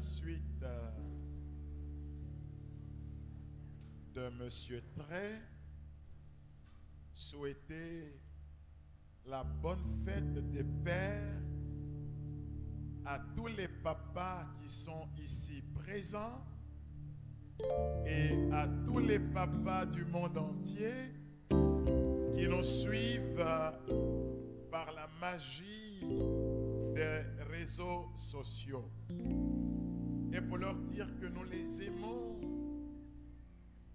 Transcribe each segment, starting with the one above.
suite de Monsieur Tray, souhaiter la bonne fête des pères à tous les papas qui sont ici présents et à tous les papas du monde entier qui nous suivent par la magie des réseaux sociaux. Et pour leur dire que nous les aimons,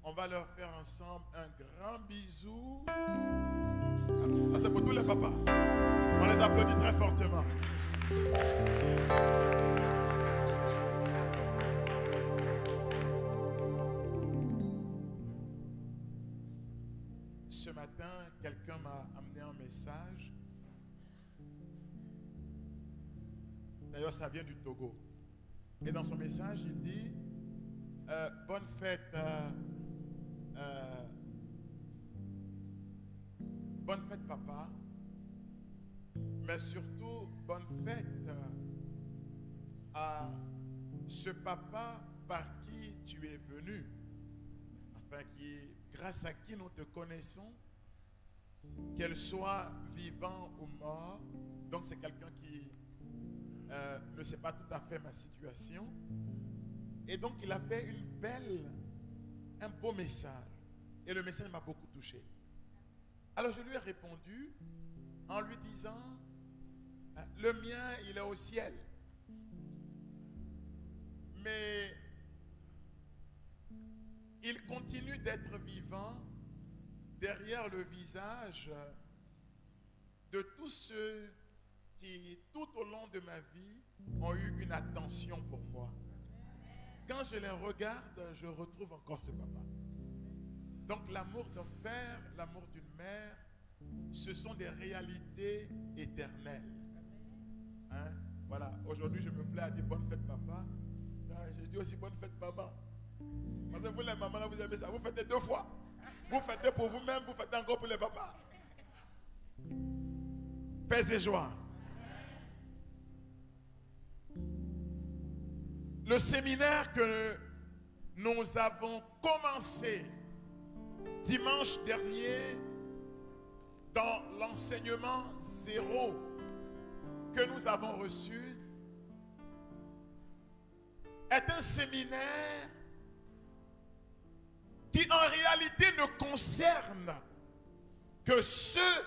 on va leur faire ensemble un grand bisou. Ça c'est pour tous les papas. On les applaudit très fortement. Ce matin, quelqu'un m'a amené un message. D'ailleurs, ça vient du Togo. Et dans son message, il dit bonne fête, bonne fête papa, mais surtout bonne fête à ce papa par qui tu es venu, enfin grâce à qui nous te connaissons, qu'elle soit vivant ou mort. Donc c'est quelqu'un qui ne sait pas tout à fait ma situation. Et donc il a fait un beau message. Et le message m'a beaucoup touché. Alors je lui ai répondu en lui disant, le mien il est au ciel. Mais il continue d'être vivant derrière le visage de tous ceux qui, tout au long de ma vie, ont eu une attention pour moi. Quand je les regarde, je retrouve encore ce papa. Donc l'amour d'un père, l'amour d'une mère, ce sont des réalités éternelles. Hein? Voilà, aujourd'hui je me plais à dire bonne fête papa. Je dis aussi bonne fête maman. Parce que vous les mamans là, vous aimez ça, vous fêtez 2 fois. Vous fêtez pour vous-même, vous fêtez encore pour les papas. Paix et joie. Le séminaire que nous avons commencé dimanche dernier dans l'enseignement 0 que nous avons reçu est un séminaire qui en réalité ne concerne que ceux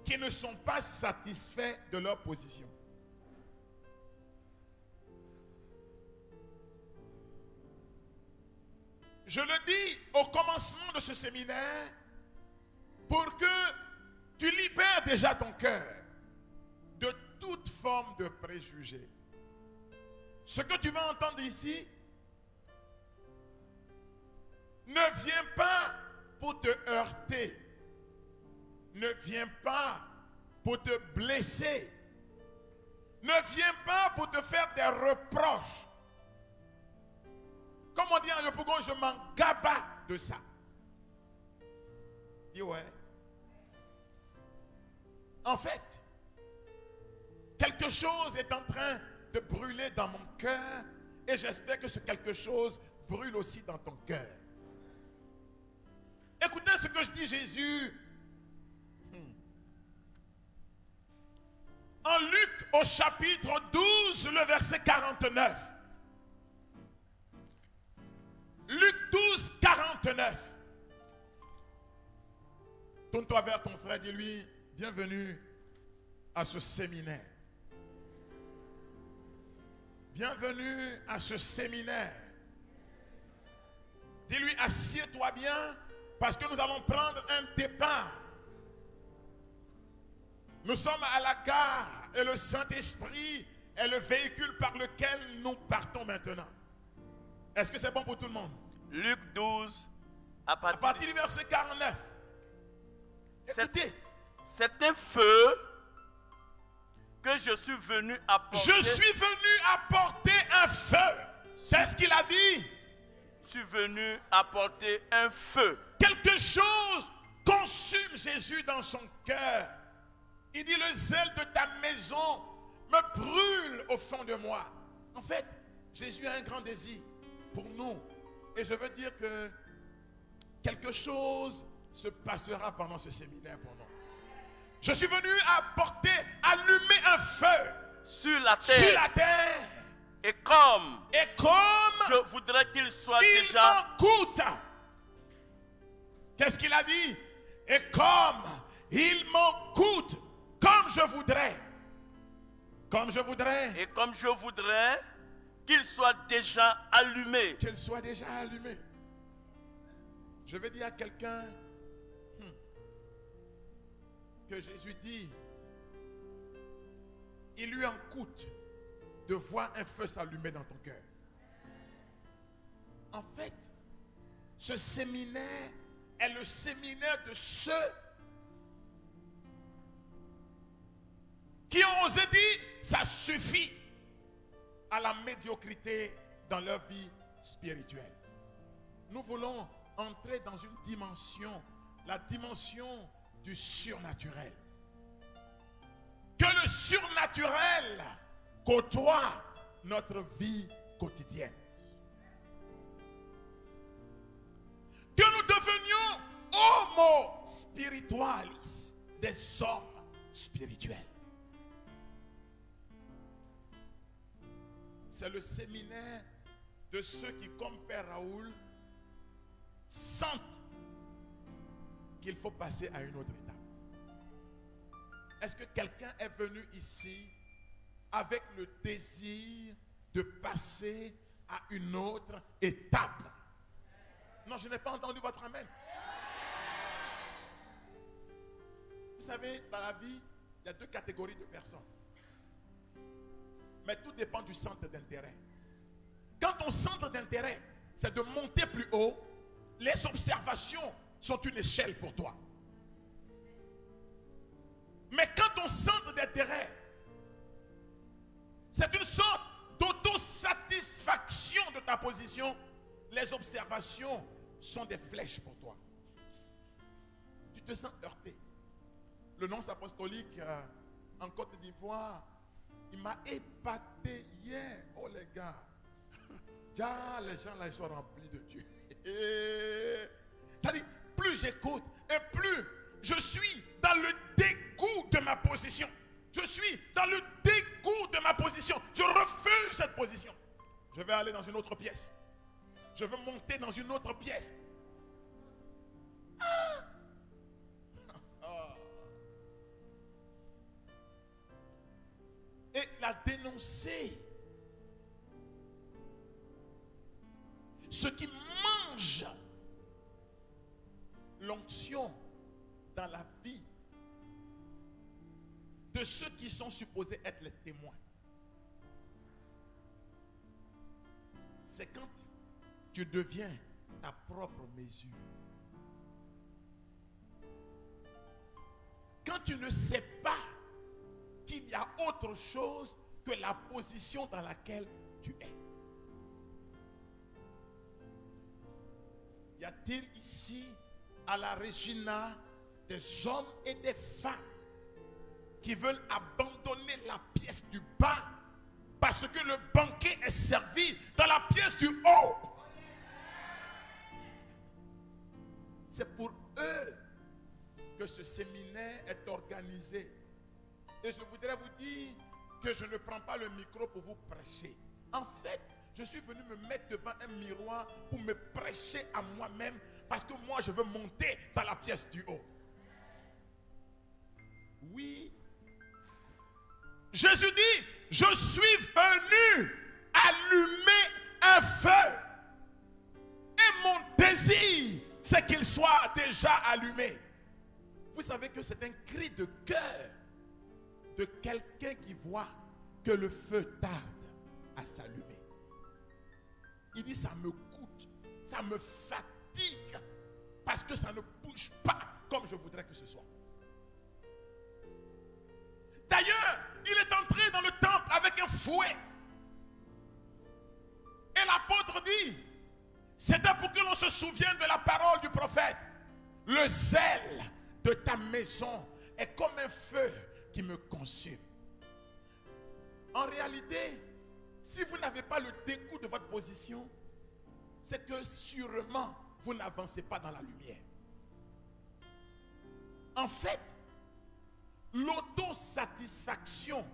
qui ne sont pas satisfaits de leur position. Je le dis au commencement de ce séminaire pour que tu libères déjà ton cœur de toute forme de préjugés. Ce que tu vas entendre ici ne vient pas pour te heurter, ne vient pas pour te blesser, ne vient pas pour te faire des reproches. Comme on dit en Yopougon, je m'en gaba de ça. Dis ouais. En fait, quelque chose est en train de brûler dans mon cœur et j'espère que ce quelque chose brûle aussi dans ton cœur. Écoutez ce que je dis, Jésus. En Luc au chapitre 12, le verset 49. Luc 12, 49. Tourne-toi vers ton frère, dis-lui, bienvenue à ce séminaire. Bienvenue à ce séminaire. Dis-lui, assieds-toi bien, parce que nous allons prendre un départ. Nous sommes à la gare et le Saint-Esprit est le véhicule par lequel nous partons maintenant. Est-ce que c'est bon pour tout le monde? Luc 12, à partir du verset 49. Écoutez. C'est un feu que je suis venu apporter. Je suis venu apporter un feu. C'est ce qu'il a dit. Je suis venu apporter un feu. Quelque chose consume Jésus dans son cœur. Il dit, le zèle de ta maison me brûle au fond de moi. En fait, Jésus a un grand désir pour nous. Et je veux dire que quelque chose se passera pendant ce séminaire pour nous. Je suis venu apporter, allumer un feu sur la terre. Et comme je voudrais qu'il soit déjà... m'en coûte. Qu'est-ce qu'il a dit? Et comme il m'en coûte, comme je voudrais. Comme je voudrais. Et comme je voudrais qu'il soit déjà allumé. Qu'il soit déjà allumé. Je vais dire à quelqu'un que Jésus dit, il lui en coûte de voir un feu s'allumer dans ton cœur. En fait, ce séminaire est le séminaire de ceux qui ont osé dire, ça suffit à la médiocrité dans leur vie spirituelle. Nous voulons entrer dans une dimension, la dimension du surnaturel. Que le surnaturel côtoie notre vie quotidienne. Que nous devenions homo spiritualis, des hommes spirituels. C'est le séminaire de ceux qui, comme Père Raoul, sentent qu'il faut passer à une autre étape. Est-ce que quelqu'un est venu ici avec le désir de passer à une autre étape? Non, je n'ai pas entendu votre amen. Vous savez, dans la vie, il y a deux catégories de personnes. Mais tout dépend du centre d'intérêt. Quand ton centre d'intérêt, c'est de monter plus haut, les observations sont une échelle pour toi. Mais quand ton centre d'intérêt, c'est une sorte d'autosatisfaction de ta position, les observations sont des flèches pour toi. Tu te sens heurté. Le nonce apostolique en Côte d'Ivoire, il m'a épaté hier. Oh les gars, déjà les gens là ils sont remplis de Dieu. C'est-à-dire, plus j'écoute et plus je suis dans le dégoût de ma position. Je suis dans le dégoût de ma position. Je refuse cette position. Je vais aller dans une autre pièce. Je veux monter dans une autre pièce. Et la dénoncer. Ce qui mange l'onction dans la vie de ceux qui sont supposés être les témoins. C'est quand tu deviens ta propre mesure. Quand tu ne sais pas qu'il y a autre chose que la position dans laquelle tu es. Y a-t-il ici à la Regina des hommes et des femmes qui veulent abandonner la pièce du bas parce que le banquet est servi dans la pièce du haut? C'est pour eux que ce séminaire est organisé. Et je voudrais vous dire que je ne prends pas le micro pour vous prêcher. En fait, je suis venu me mettre devant un miroir pour me prêcher à moi-même parce que moi, je veux monter dans la pièce du haut. Oui. Jésus dit, je suis venu allumer un feu. Et mon désir, c'est qu'il soit déjà allumé. Vous savez que c'est un cri de cœur de quelqu'un qui voit que le feu tarde à s'allumer. Il dit, ça me coûte, ça me fatigue, parce que ça ne bouge pas comme je voudrais que ce soit. D'ailleurs, il est entré dans le temple avec un fouet. Et l'apôtre dit, c'était pour que l'on se souvienne de la parole du prophète. Le zèle de ta maison est comme un feu qui me consume. En réalité, Si vous n'avez pas le dégoût de votre position, c'est que sûrement vous n'avancez pas dans la lumière. En fait, l'autosatisfaction,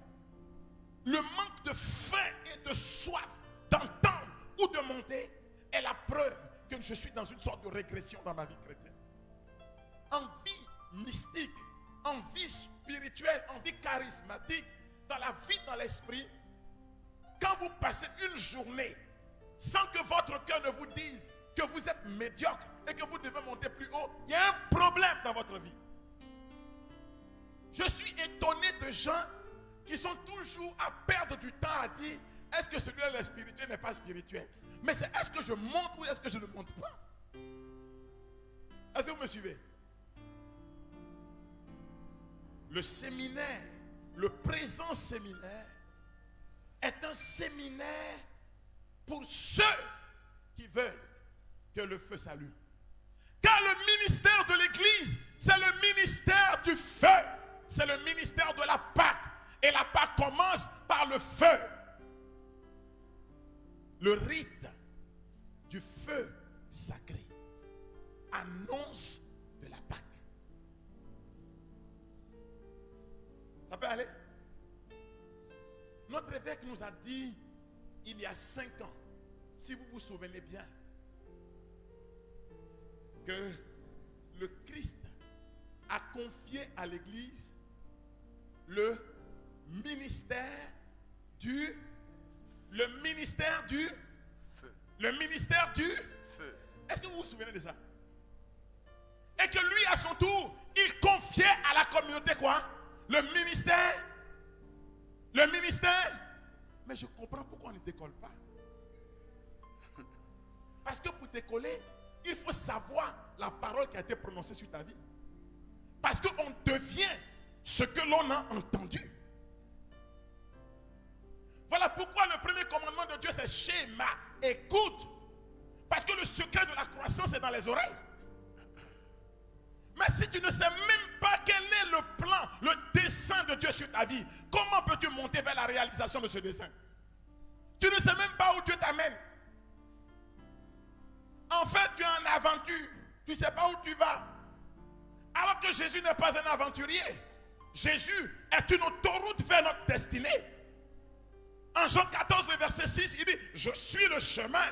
le manque de faim et de soif d'entendre ou de monter est la preuve que je suis dans une sorte de régression dans ma vie chrétienne. En vie mystique, en vie spirituelle, en vie charismatique, dans la vie dans l'esprit, quand vous passez une journée sans que votre cœur ne vous dise que vous êtes médiocre et que vous devez monter plus haut, il y a un problème dans votre vie. Je suis étonné de gens qui sont toujours à perdre du temps à dire est-ce que celui-là est spirituel n'est pas spirituel. Mais c'est est-ce que je monte ou est-ce que je ne monte pas? Est-ce que vous me suivez? Le séminaire, le présent séminaire est un séminaire pour ceux qui veulent que le feu s'allume. Car le ministère de l'Église, c'est le ministère du feu. C'est le ministère de la Pâque. Et la Pâque commence par le feu. Le rite du feu sacré annonce de la Pâque. Ça peut aller? Notre évêque nous a dit il y a 5 ans, si vous vous souvenez bien, que le Christ a confié à l'Église le ministère du feu. Le ministère du feu. Est-ce que vous vous souvenez de ça? Et que lui, à son tour, il confiait à la communauté quoi? Le ministère. Mais je comprends pourquoi on ne décolle pas. Parce que pour décoller, il faut savoir la parole qui a été prononcée sur ta vie. Parce qu'on devient ce que l'on a entendu. Voilà pourquoi le premier commandement de Dieu c'est schéma, écoute. Parce que le secret de la croissance est dans les oreilles. Mais si tu ne sais même pas quel est le plan, le dessein de Dieu sur ta vie, comment peux-tu monter vers la réalisation de ce dessein? Tu ne sais même pas où Dieu t'amène. En fait, tu es en aventure. Tu ne sais pas où tu vas. Alors que Jésus n'est pas un aventurier. Jésus est une autoroute vers notre destinée. En Jean 14, le verset 6, il dit, je suis le chemin.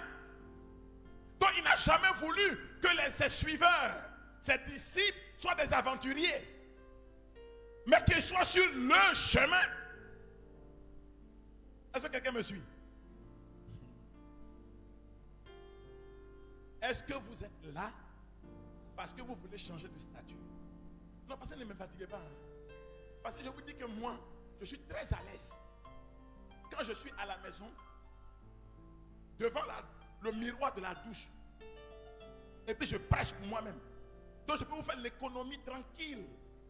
Donc il n'a jamais voulu que ses suiveurs, ses disciples, soient des aventuriers. Mais qu'ils soient sur le chemin. Est-ce que quelqu'un me suit? Est-ce que vous êtes là parce que vous voulez changer de statut? Non, parce que ne me fatiguez pas. Parce que je vous dis que moi, je suis très à l'aise. Quand je suis à la maison, devant le miroir de la douche, et puis je prêche pour moi-même. Donc je peux vous faire l'économie tranquille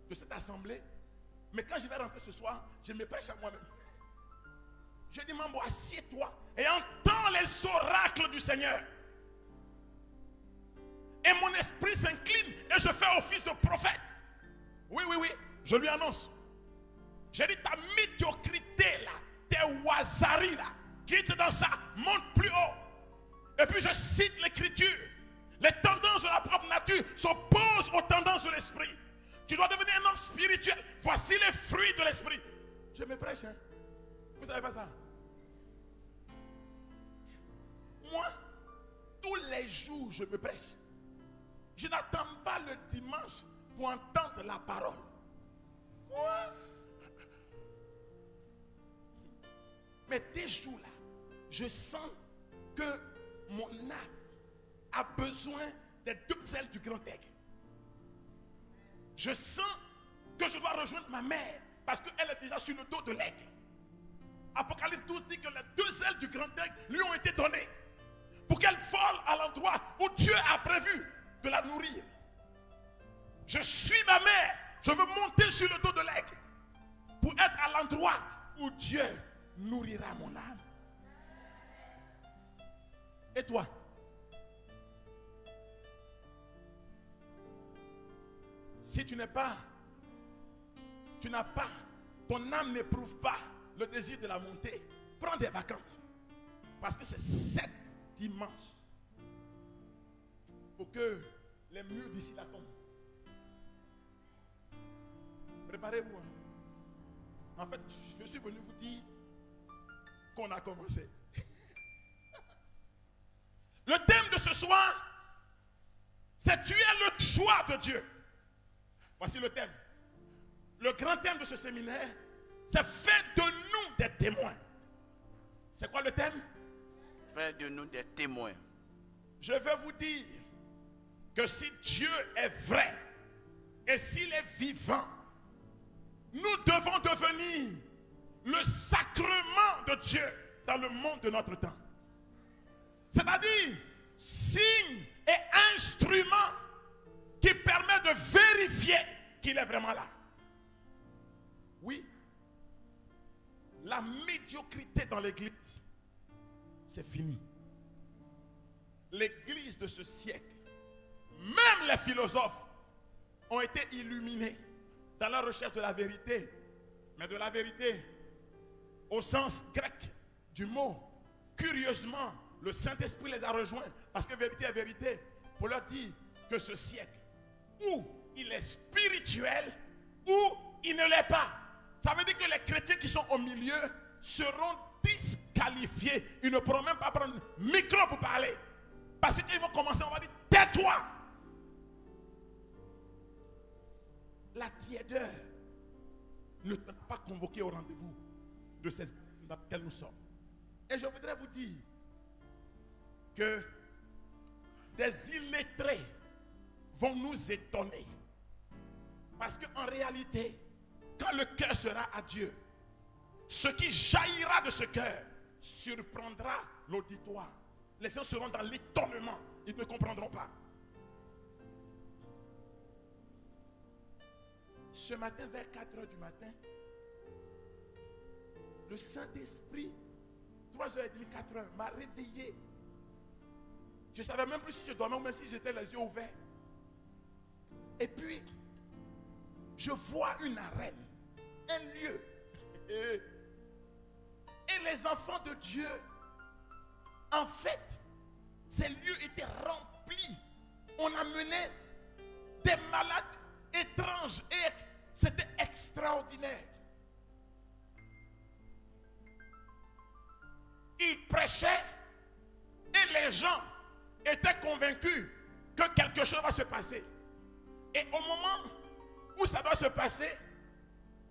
de cette assemblée. Mais quand je vais rentrer ce soir, je me prêche à moi-même. Je dis, Mambo, assieds-toi et entends les oracles du Seigneur. Et mon esprit s'incline et je fais office de prophète. Oui, je lui annonce. J'ai dit, ta médiocrité là, tes wazaris là, quitte dans ça, monte plus haut. Et puis je cite l'écriture. Les tendances de la propre nature s'opposent aux tendances de l'esprit. Tu dois devenir un homme spirituel. Voici les fruits de l'esprit. Je me prêche, hein? Vous savez pas ça? Moi, tous les jours, je me prêche. Je n'attends pas le dimanche pour entendre la parole. Quoi? Mais des jours-là, je sens que mon âme a besoin des 2 ailes du grand aigle. Je sens que je dois rejoindre ma mère parce qu'elle est déjà sur le dos de l'aigle. Apocalypse 12 dit que les 2 ailes du grand aigle lui ont été données pour qu'elle vole à l'endroit où Dieu a prévu de la nourrir. Je suis ma mère. Je veux monter sur le dos de l'aigle pour être à l'endroit où Dieu nourrira mon âme. Et toi? Si tu n'as pas, ton âme n'éprouve pas le désir de la montée, prends des vacances. Parce que c'est 7 dimanches pour que les murs d'ici là tombent. Préparez-vous. En fait, je suis venu vous dire qu'on a commencé. Le thème de ce soir, c'est tu es le choix de Dieu. Voici le thème. Le grand thème de ce séminaire, c'est fais de nous des témoins. C'est quoi le thème? Fais de nous des témoins. Je vais vous dire que si Dieu est vrai et s'il est vivant, nous devons devenir le sacrement de Dieu dans le monde de notre temps. C'est-à-dire, signe et instrument qui permet de vérifier qu'il est vraiment là. Oui, la médiocrité dans l'église, c'est fini. L'église de ce siècle, même les philosophes ont été illuminés dans la recherche de la vérité, mais de la vérité au sens grec du mot. Curieusement, le Saint-Esprit les a rejoints parce que vérité est vérité pour leur dire que ce siècle, ou il est spirituel ou il ne l'est pas. Ça veut dire que les chrétiens qui sont au milieu seront disqualifiés. Ils ne pourront même pas prendre le micro pour parler. Parce qu'ils vont commencer, on va dire, tais-toi. La tiédeur ne t'a pas convoqué au rendez-vous de ces dans lesquels nous sommes. Et je voudrais vous dire que des illettrés vont nous étonner. Parce qu'en réalité, quand le cœur sera à Dieu, ce qui jaillira de ce cœur surprendra l'auditoire. Les gens seront dans l'étonnement. Ils ne comprendront pas. Ce matin, vers 4 heures du matin, le Saint-Esprit, 3h30, 4h, m'a réveillé. Je ne savais même plus si je dormais ou même si j'étais les yeux ouverts. Et puis, je vois une arène, un lieu. Et les enfants de Dieu, en fait, ces lieux étaient remplis. On amenait des malades étranges et c'était extraordinaire. Il prêchait et les gens étaient convaincus que quelque chose va se passer. Et au moment où ça doit se passer,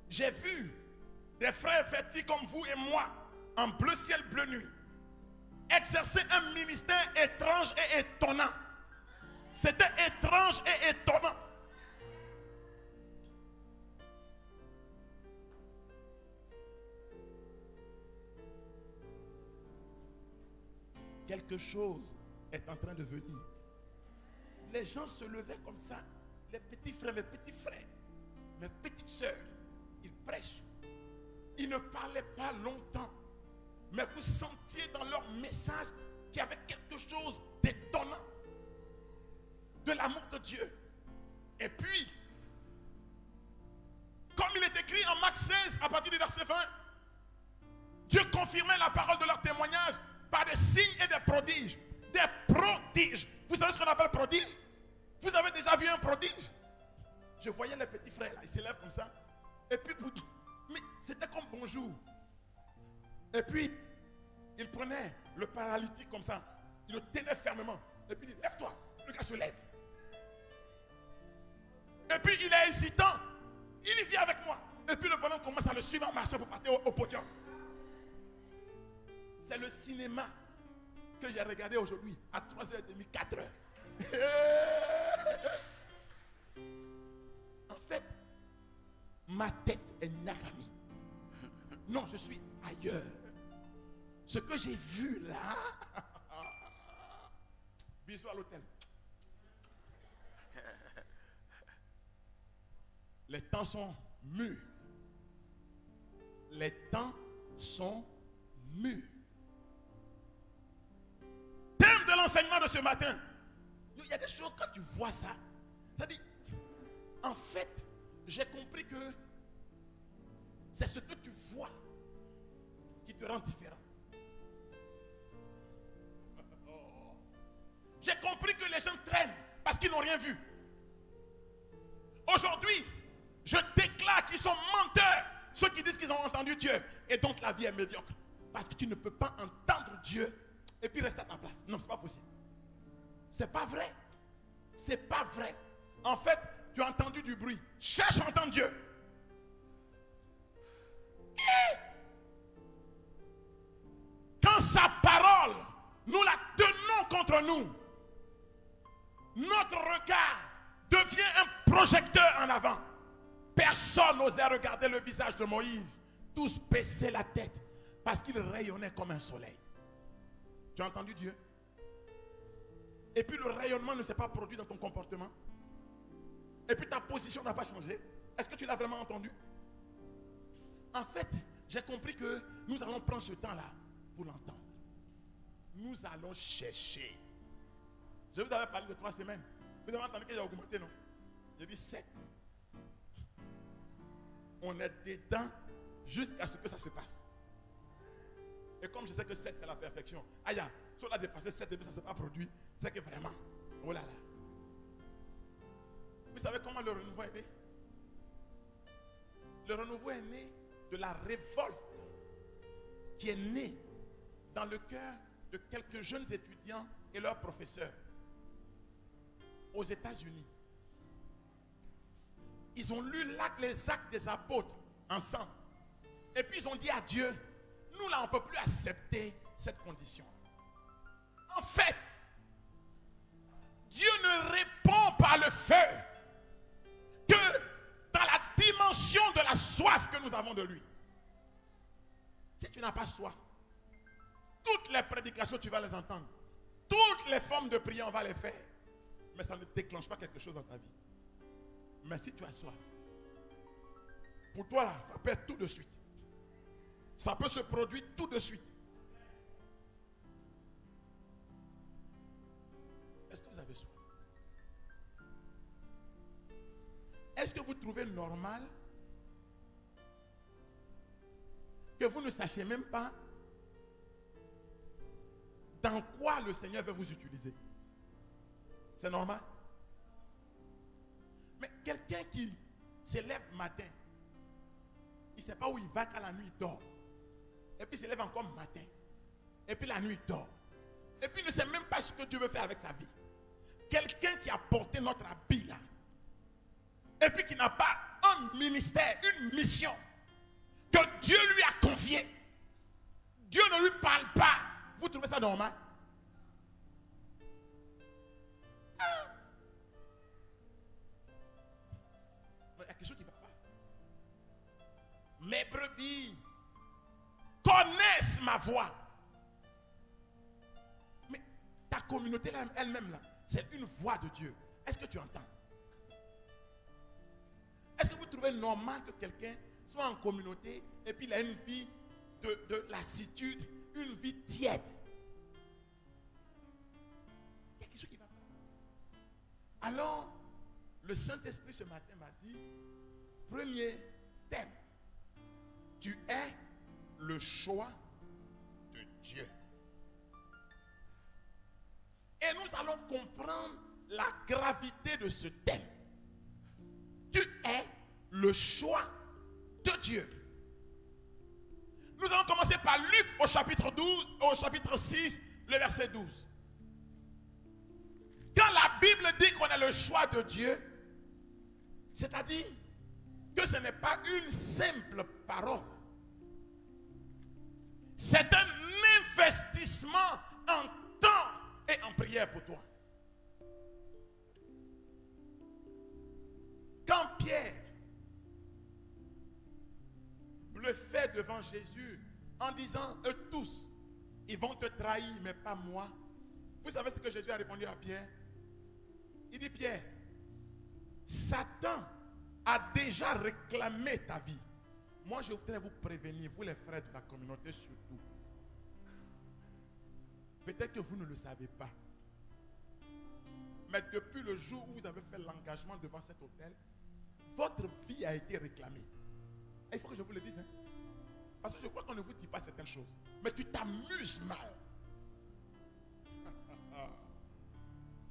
j'ai vu des frères vêtus comme vous et moi, en bleu ciel, bleu nuit, exercer un ministère étrange et étonnant. C'était étrange et étonnant. Quelque chose est en train de venir. Les gens se levaient comme ça. Les petits frères, mes petits frères, mes petites sœurs, ils prêchent. Ils ne parlaient pas longtemps. Mais vous sentiez dans leur message qu'il y avait quelque chose d'étonnant. De l'amour de Dieu. Et puis, comme il est écrit en Marc 16, à partir du verset 20, Dieu confirmait la parole de leur témoignage par des signes et des prodiges. Des prodiges. Vous savez ce qu'on appelle prodige? Vous avez déjà vu un prodige? Je voyais les petits frères là, ils s'élèvent comme ça. Et puis, mais c'était comme bonjour. Et puis, il prenait le paralytique comme ça. Il le tenait fermement. Et puis il dit, lève-toi. Le gars se lève. Et puis il est hésitant. Il vient avec moi. Et puis le bonhomme commence à le suivre en marchant pour partir au podium. C'est le cinéma que j'ai regardé aujourd'hui à 3h30, 4h. En fait, ma tête est Nakami. Non, je suis ailleurs. Ce que j'ai vu là. Bisous à l'hôtel. Les temps sont mûrs. Les temps sont mûrs. Thème de l'enseignement de ce matin. Il y a des choses, quand tu vois ça, ça dit, en fait, j'ai compris que c'est ce que tu vois qui te rend différent. J'ai compris que les gens traînent parce qu'ils n'ont rien vu. Aujourd'hui, je déclare qu'ils sont menteurs, ceux qui disent qu'ils ont entendu Dieu. Et donc la vie est médiocre. Parce que tu ne peux pas entendre Dieu et puis rester à ta place. Non, c'est pas possible. C'est pas vrai. C'est pas vrai. En fait, tu as entendu du bruit. Cherche à entendre Dieu. Et quand sa parole, nous la tenons contre nous, notre regard devient un projecteur en avant. Personne n'osait regarder le visage de Moïse. Tous baissaient la tête parce qu'il rayonnait comme un soleil. Tu as entendu Dieu? Et puis le rayonnement ne s'est pas produit dans ton comportement. Et puis ta position n'a pas changé. Est-ce que tu l'as vraiment entendu? En fait, j'ai compris que nous allons prendre ce temps-là pour l'entendre. Nous allons chercher. Je vous avais parlé de 3 semaines. Vous avez entendu qu'il a augmenté, non? J'ai dit 7. On est dedans jusqu'à ce que ça se passe. Et comme je sais que 7 c'est la perfection. Aïe, si on a dépassé 7 et puis ça ne s'est pas produit, c'est que vraiment, oh là là. Vous savez comment le renouveau est né? Le renouveau est né de la révolte qui est née dans le cœur de quelques jeunes étudiants et leurs professeurs aux États-Unis. Ils ont lu les actes des apôtres ensemble. Et puis ils ont dit à Dieu, nous là on ne peut plus accepter cette condition. En fait, Dieu ne répond par le feu que dans la dimension de la soif que nous avons de lui. Si tu n'as pas soif, toutes les prédications tu vas les entendre. Toutes les formes de prière on va les faire. Mais ça ne déclenche pas quelque chose dans ta vie. Mais si tu as soif, pour toi là, ça peut être tout de suite. Ça peut se produire tout de suite. Est-ce que vous avez soif? Est-ce que vous trouvez normal que vous ne sachiez même pas dans quoi le Seigneur veut vous utiliser? C'est normal? Mais quelqu'un qui se lève matin, il ne sait pas où il va quand la nuit il dort. Et puis il se lève encore matin. Et puis la nuit il dort. Et puis il ne sait même pas ce que Dieu veut faire avec sa vie. Quelqu'un qui a porté notre habit là. Et puis qui n'a pas un ministère, une mission que Dieu lui a confiée. Dieu ne lui parle pas. Vous trouvez ça normal? Il y a quelque chose qui ne va pas. Mes brebis connaissent ma voix. Mais ta communauté elle-même là, c'est une voix de Dieu. Est-ce que tu entends? Est-ce que vous trouvez normal que quelqu'un soit en communauté et puis il a une vie de lassitude, une vie tiède? Il y a quelque chose qui ne va pas. Alors, le Saint-Esprit ce matin m'a dit, premier thème, tu es le choix de Dieu. Et nous allons comprendre la gravité de ce thème. Tu es le choix de Dieu. Nous allons commencer par Luc au chapitre 12, au chapitre 6, le verset 12. Quand la Bible dit qu'on est le choix de Dieu, c'est-à-dire que ce n'est pas une simple parole. C'est un investissement en temps et en prière pour toi. Quand Pierre le fait devant Jésus en disant, eux tous, ils vont te trahir, mais pas moi. Vous savez ce que Jésus a répondu à Pierre? Il dit, Pierre, Satan a déjà réclamé ta vie. Moi, je voudrais vous prévenir, vous les frères de la communauté surtout. Peut-être que vous ne le savez pas. Mais depuis le jour où vous avez fait l'engagement devant cet hôtel, votre vie a été réclamée. Et il faut que je vous le dise. Hein? Parce que je crois qu'on ne vous dit pas certaines choses. Mais tu t'amuses mal.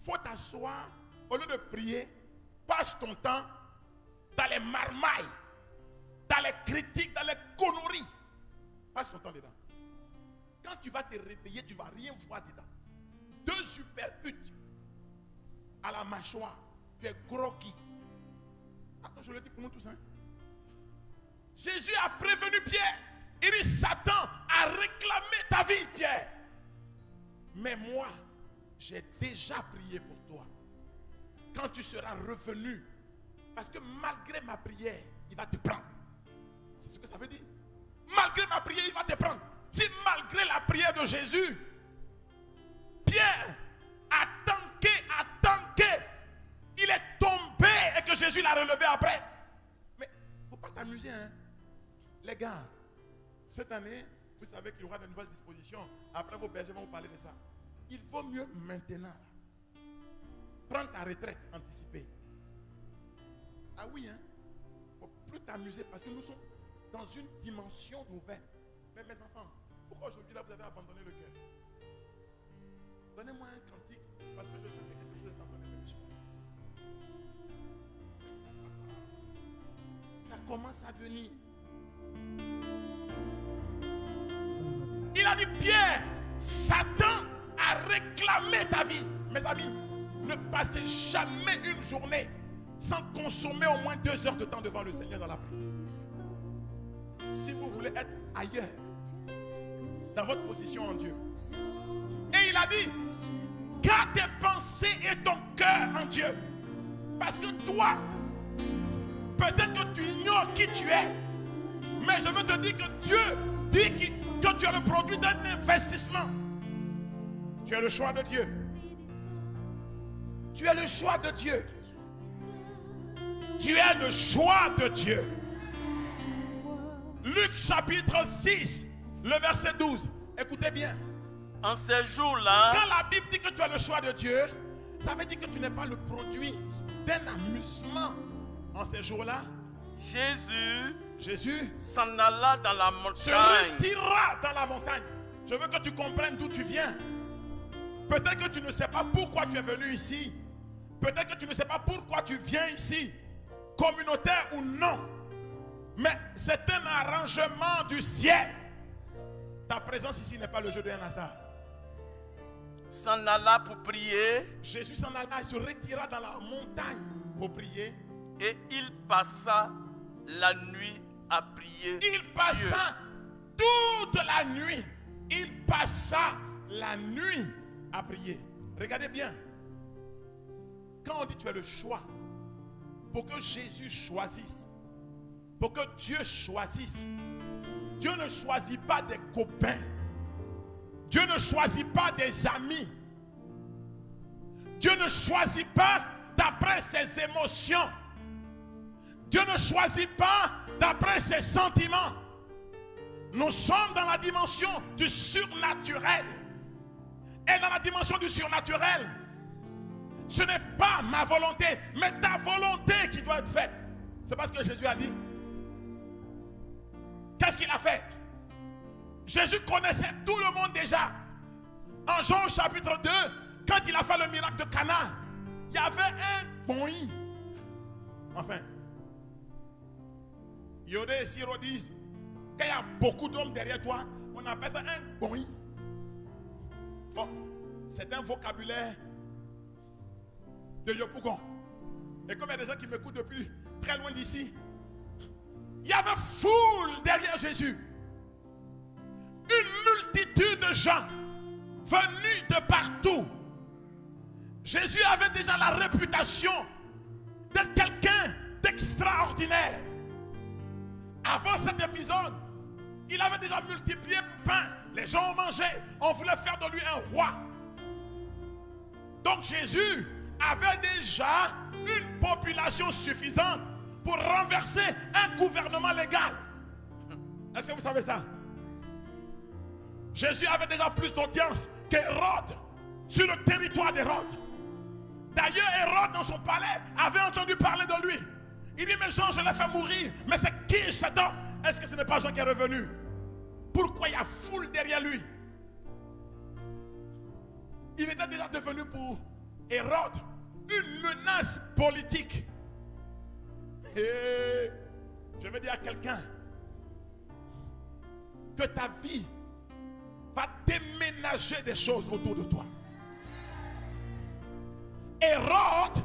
faut t'asseoir, au lieu de prier, passe ton temps dans les marmailles, dans les critiques, dans les conneries. Passe ton temps dedans. Quand tu vas te réveiller, tu ne vas rien voir dedans. 2 supercuts à la mâchoire, tu es groggy. Attends, je le dis pour nous tous. Hein? Jésus a prévenu Pierre. Il dit, Satan a réclamé ta vie, Pierre. Mais moi, j'ai déjà prié pour toi. Quand tu seras revenu, parce que malgré ma prière, il va te prendre. C'est ce que ça veut dire. Malgré ma prière, il va te prendre. Si malgré la prière de Jésus, Pierre a tanké, il est tombé et que Jésus l'a relevé après. Mais il ne faut pas t'amuser, hein. Les gars, cette année, vous savez qu'il y aura de nouvelles dispositions. Après, vos bergers vont vous parler de ça. Il vaut mieux maintenant prendre ta retraite anticipée. Ah oui, hein. Il ne faut plus t'amuser parce que nous sommes dans une dimension nouvelle. Mais mes enfants, pourquoi aujourd'hui là vous avez abandonné le cœur? Donnez-moi un cantique parce que je sais que quelque chose est en train de me changer. Ça commence à venir. Il a dit, Pierre, Satan a réclamé ta vie. Mes amis, ne passez jamais une journée sans consommer au moins 2 heures de temps devant le Seigneur dans la prière. Si vous voulez être ailleurs, dans votre position en Dieu. Et il a dit, garde tes pensées et ton cœur en Dieu. Parce que toi, peut-être que tu ignores qui tu es. Mais je veux te dire que Dieu dit que tu es le produit d'un investissement. Tu es le choix de Dieu. Tu es le choix de Dieu. Tu es le choix de Dieu. Luc chapitre 6, le verset 12. Écoutez bien. En ces jours-là, quand la Bible dit que tu as le choix de Dieu, ça veut dire que tu n'es pas le produit d'un amusement. En ces jours-là, Jésus s'en alla dans la montagne. Se retira dans la montagne. Je veux que tu comprennes d'où tu viens. Peut-être que tu ne sais pas pourquoi tu es venu ici. Peut-être que tu ne sais pas pourquoi tu viens ici. Communautaire ou non. Mais c'est un arrangement du ciel. Ta présence ici n'est pas le jeu d'un hasard. S'en alla pour prier. Jésus s'en alla, il se retira dans la montagne pour prier. Et il passa la nuit à prier. Il passa toute la nuit. Il passa la nuit à prier. Regardez bien. Quand on dit tu as le choix, pour que Jésus choisisse, pour que Dieu choisisse, Dieu ne choisit pas des copains. Dieu ne choisit pas des amis. Dieu ne choisit pas d'après ses émotions. Dieu ne choisit pas d'après ses sentiments. Nous sommes dans la dimension du surnaturel. Et dans la dimension du surnaturel, ce n'est pas ma volonté, mais ta volonté qui doit être faite. C'est parce que Jésus a dit. Qu'est-ce qu'il a fait? Jésus connaissait tout le monde déjà. En Jean chapitre 2, quand il a fait le miracle de Cana, il y avait un boï. Enfin, Yodé et Siro disent, quand il y a beaucoup d'hommes derrière toi, on appelle ça un boï. Bon, c'est un vocabulaire de Yopougon. Et comme il y a des gens qui m'écoutent depuis très loin d'ici, il y avait foule derrière Jésus. Une multitude de gens venus de partout. Jésus avait déjà la réputation d'être quelqu'un d'extraordinaire. Avant cet épisode, il avait déjà multiplié le pain. Les gens ont mangé. On voulait faire de lui un roi. Donc Jésus avait déjà une population suffisante pour renverser un gouvernement légal. Est-ce que vous savez ça? Jésus avait déjà plus d'audience qu'Hérode sur le territoire d'Hérode. D'ailleurs, Hérode dans son palais avait entendu parler de lui. Il dit, mais Jean, je l'ai fait mourir. Mais c'est qui cet homme? Est-ce que ce n'est pas Jean qui est revenu? Pourquoi il y a foule derrière lui? Il était déjà devenu pour Hérode, une menace politique. Et je veux dire à quelqu'un que ta vie va déménager des choses autour de toi. Hérode,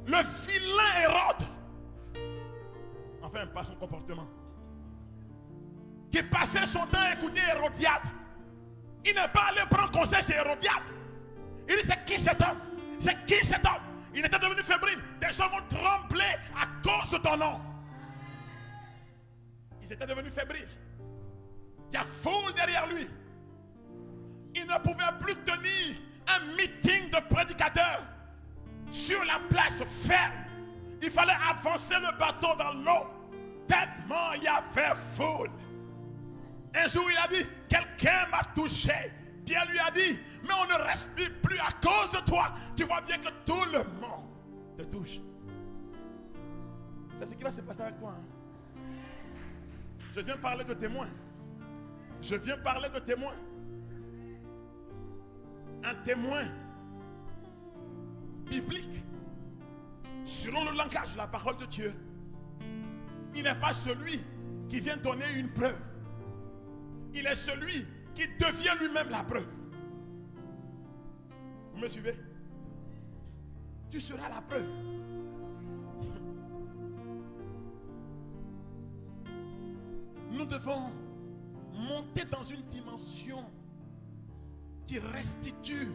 le vilain Hérode, enfin pas son comportement, qui passait son temps à écouter Hérodiade. Il n'est pas allé prendre conseil chez Hérodiade. Il dit, c'est qui cet homme? C'est qui cet homme? Il était devenu fébrile. Des gens vont trembler à cause de ton nom. Ils étaient devenus fébriles. Il y a foule derrière lui. Il ne pouvait plus tenir un meeting de prédicateurs sur la place ferme. Il fallait avancer le bateau dans l'eau. Tellement il y avait foule. Un jour il a dit, quelqu'un m'a touché. Pierre lui a dit, mais on ne respire plus à cause de toi. Tu vois bien que tout le monde te touche. C'est ce qui va se passer avec toi. Hein? Je viens parler de témoins. Je viens parler de témoins. Un témoin biblique, selon le langage de la parole de Dieu, il n'est pas celui qui vient donner une preuve. Il est celui qui devient lui-même la preuve. Vous me suivez? Tu seras la preuve. Nous devons monter dans une dimension qui restitue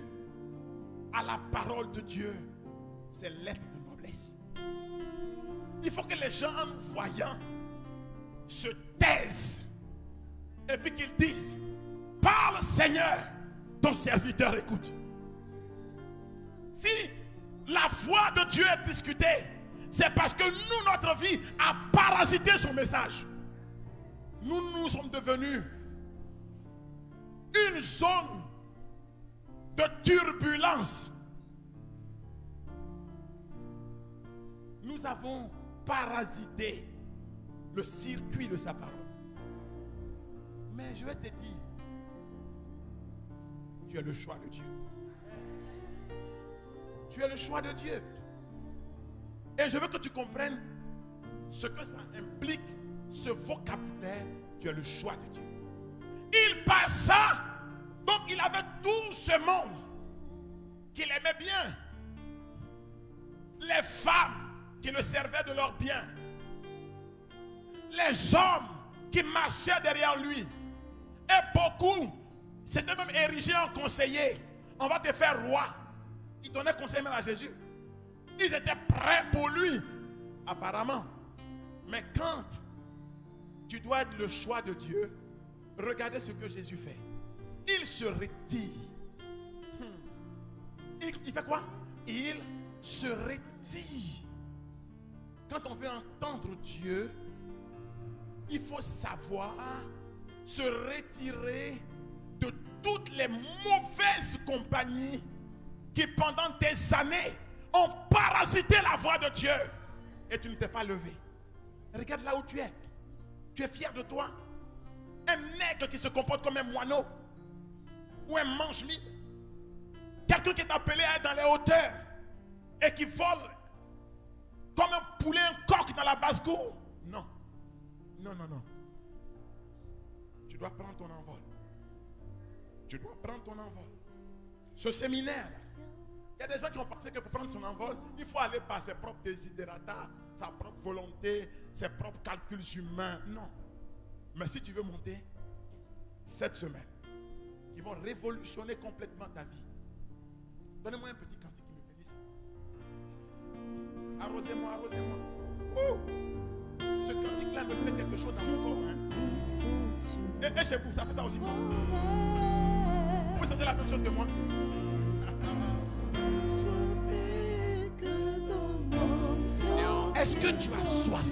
à la parole de Dieu ses lettres de noblesse. Il faut que les gens, en nous voyant, se taisent et puis qu'ils disent, parle Seigneur, ton serviteur écoute. Si la voix de Dieu est discutée, c'est parce que nous, notre vie a parasité son message. Nous sommes devenus une zone de turbulence. Nous avons parasité le circuit de sa parole. Mais je vais te dire, tu es le choix de Dieu. Tu es le choix de Dieu. Et je veux que tu comprennes ce que ça implique, ce vocabulaire. Tu es le choix de Dieu. Il passa, donc il avait tout ce monde qu'il aimait bien. Les femmes qui le servaient de leurs biens. Les hommes qui marchaient derrière lui. Et beaucoup s'étaient même érigés en conseillers. On va te faire roi. Ils donnaient conseil même à Jésus. Ils étaient prêts pour lui, apparemment. Mais quand tu dois être le choix de Dieu, regardez ce que Jésus fait. Il se retire. Il fait quoi? Il se retire. Quand on veut entendre Dieu, il faut savoir se retirer de toutes les mauvaises compagnies qui pendant des années ont parasité la voix de Dieu. Et tu ne t'es pas levé. Regarde là où tu es. Tu es fier de toi? Un nègre qui se comporte comme un moineau ou un manche libre. Quelqu'un qui est appelé à être dans les hauteurs et qui vole comme un poulet, un coq dans la basse-cour. Non. Non, non, non. Tu dois prendre ton envol. Tu dois prendre ton envol. Ce séminaire, il y a des gens qui ont pensé que pour prendre son envol, il faut aller par ses propres désidérata, sa propre volonté, ses propres calculs humains. Non. Mais si tu veux monter, cette semaine, ils vont révolutionner complètement ta vie. Donnez-moi un petit cantique qui me bénisse. Arrosez-moi, arrosez-moi. Ce cantique-là me fait quelque chose dans mon corps. Hein? Et chez vous, ça fait ça aussi. Vous sentez la même chose que moi? Est-ce que tu as soif?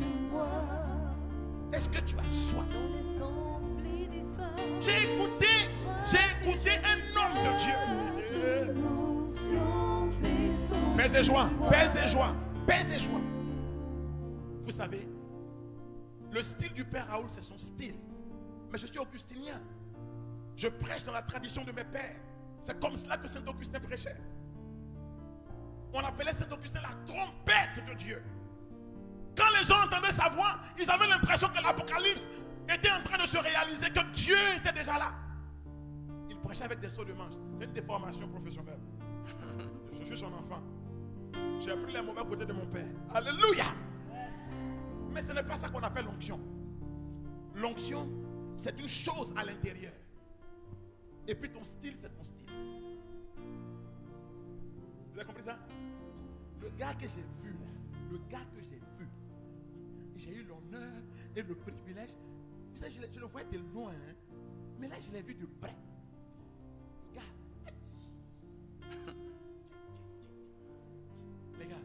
Est-ce que tu as soif? J'ai écouté un homme de Dieu. Paix et joie, paix et joie, paix et joie. Vous savez, le style du Père Raoul, c'est son style. Mais je suis augustinien. Je prêche dans la tradition de mes pères. C'est comme cela que Saint Augustin prêchait. On appelait Saint-Augustin la trompette de Dieu. Quand les gens entendaient sa voix, ils avaient l'impression que l'Apocalypse était en train de se réaliser, que Dieu était déjà là. Il prêchait avec des sauts de manche. C'est une déformation professionnelle. Je suis son enfant. J'ai pris les mauvais côtés de mon père. Alléluia. Mais ce n'est pas ça qu'on appelle l'onction. L'onction, c'est une chose à l'intérieur. Et puis ton style, c'est ton style. Vous avez compris ça? Le gars que j'ai vu là, j'ai eu l'honneur et le privilège. Vous savez, je le voyais de loin, hein? Mais là, je l'ai vu de près. Le gars. Les gars,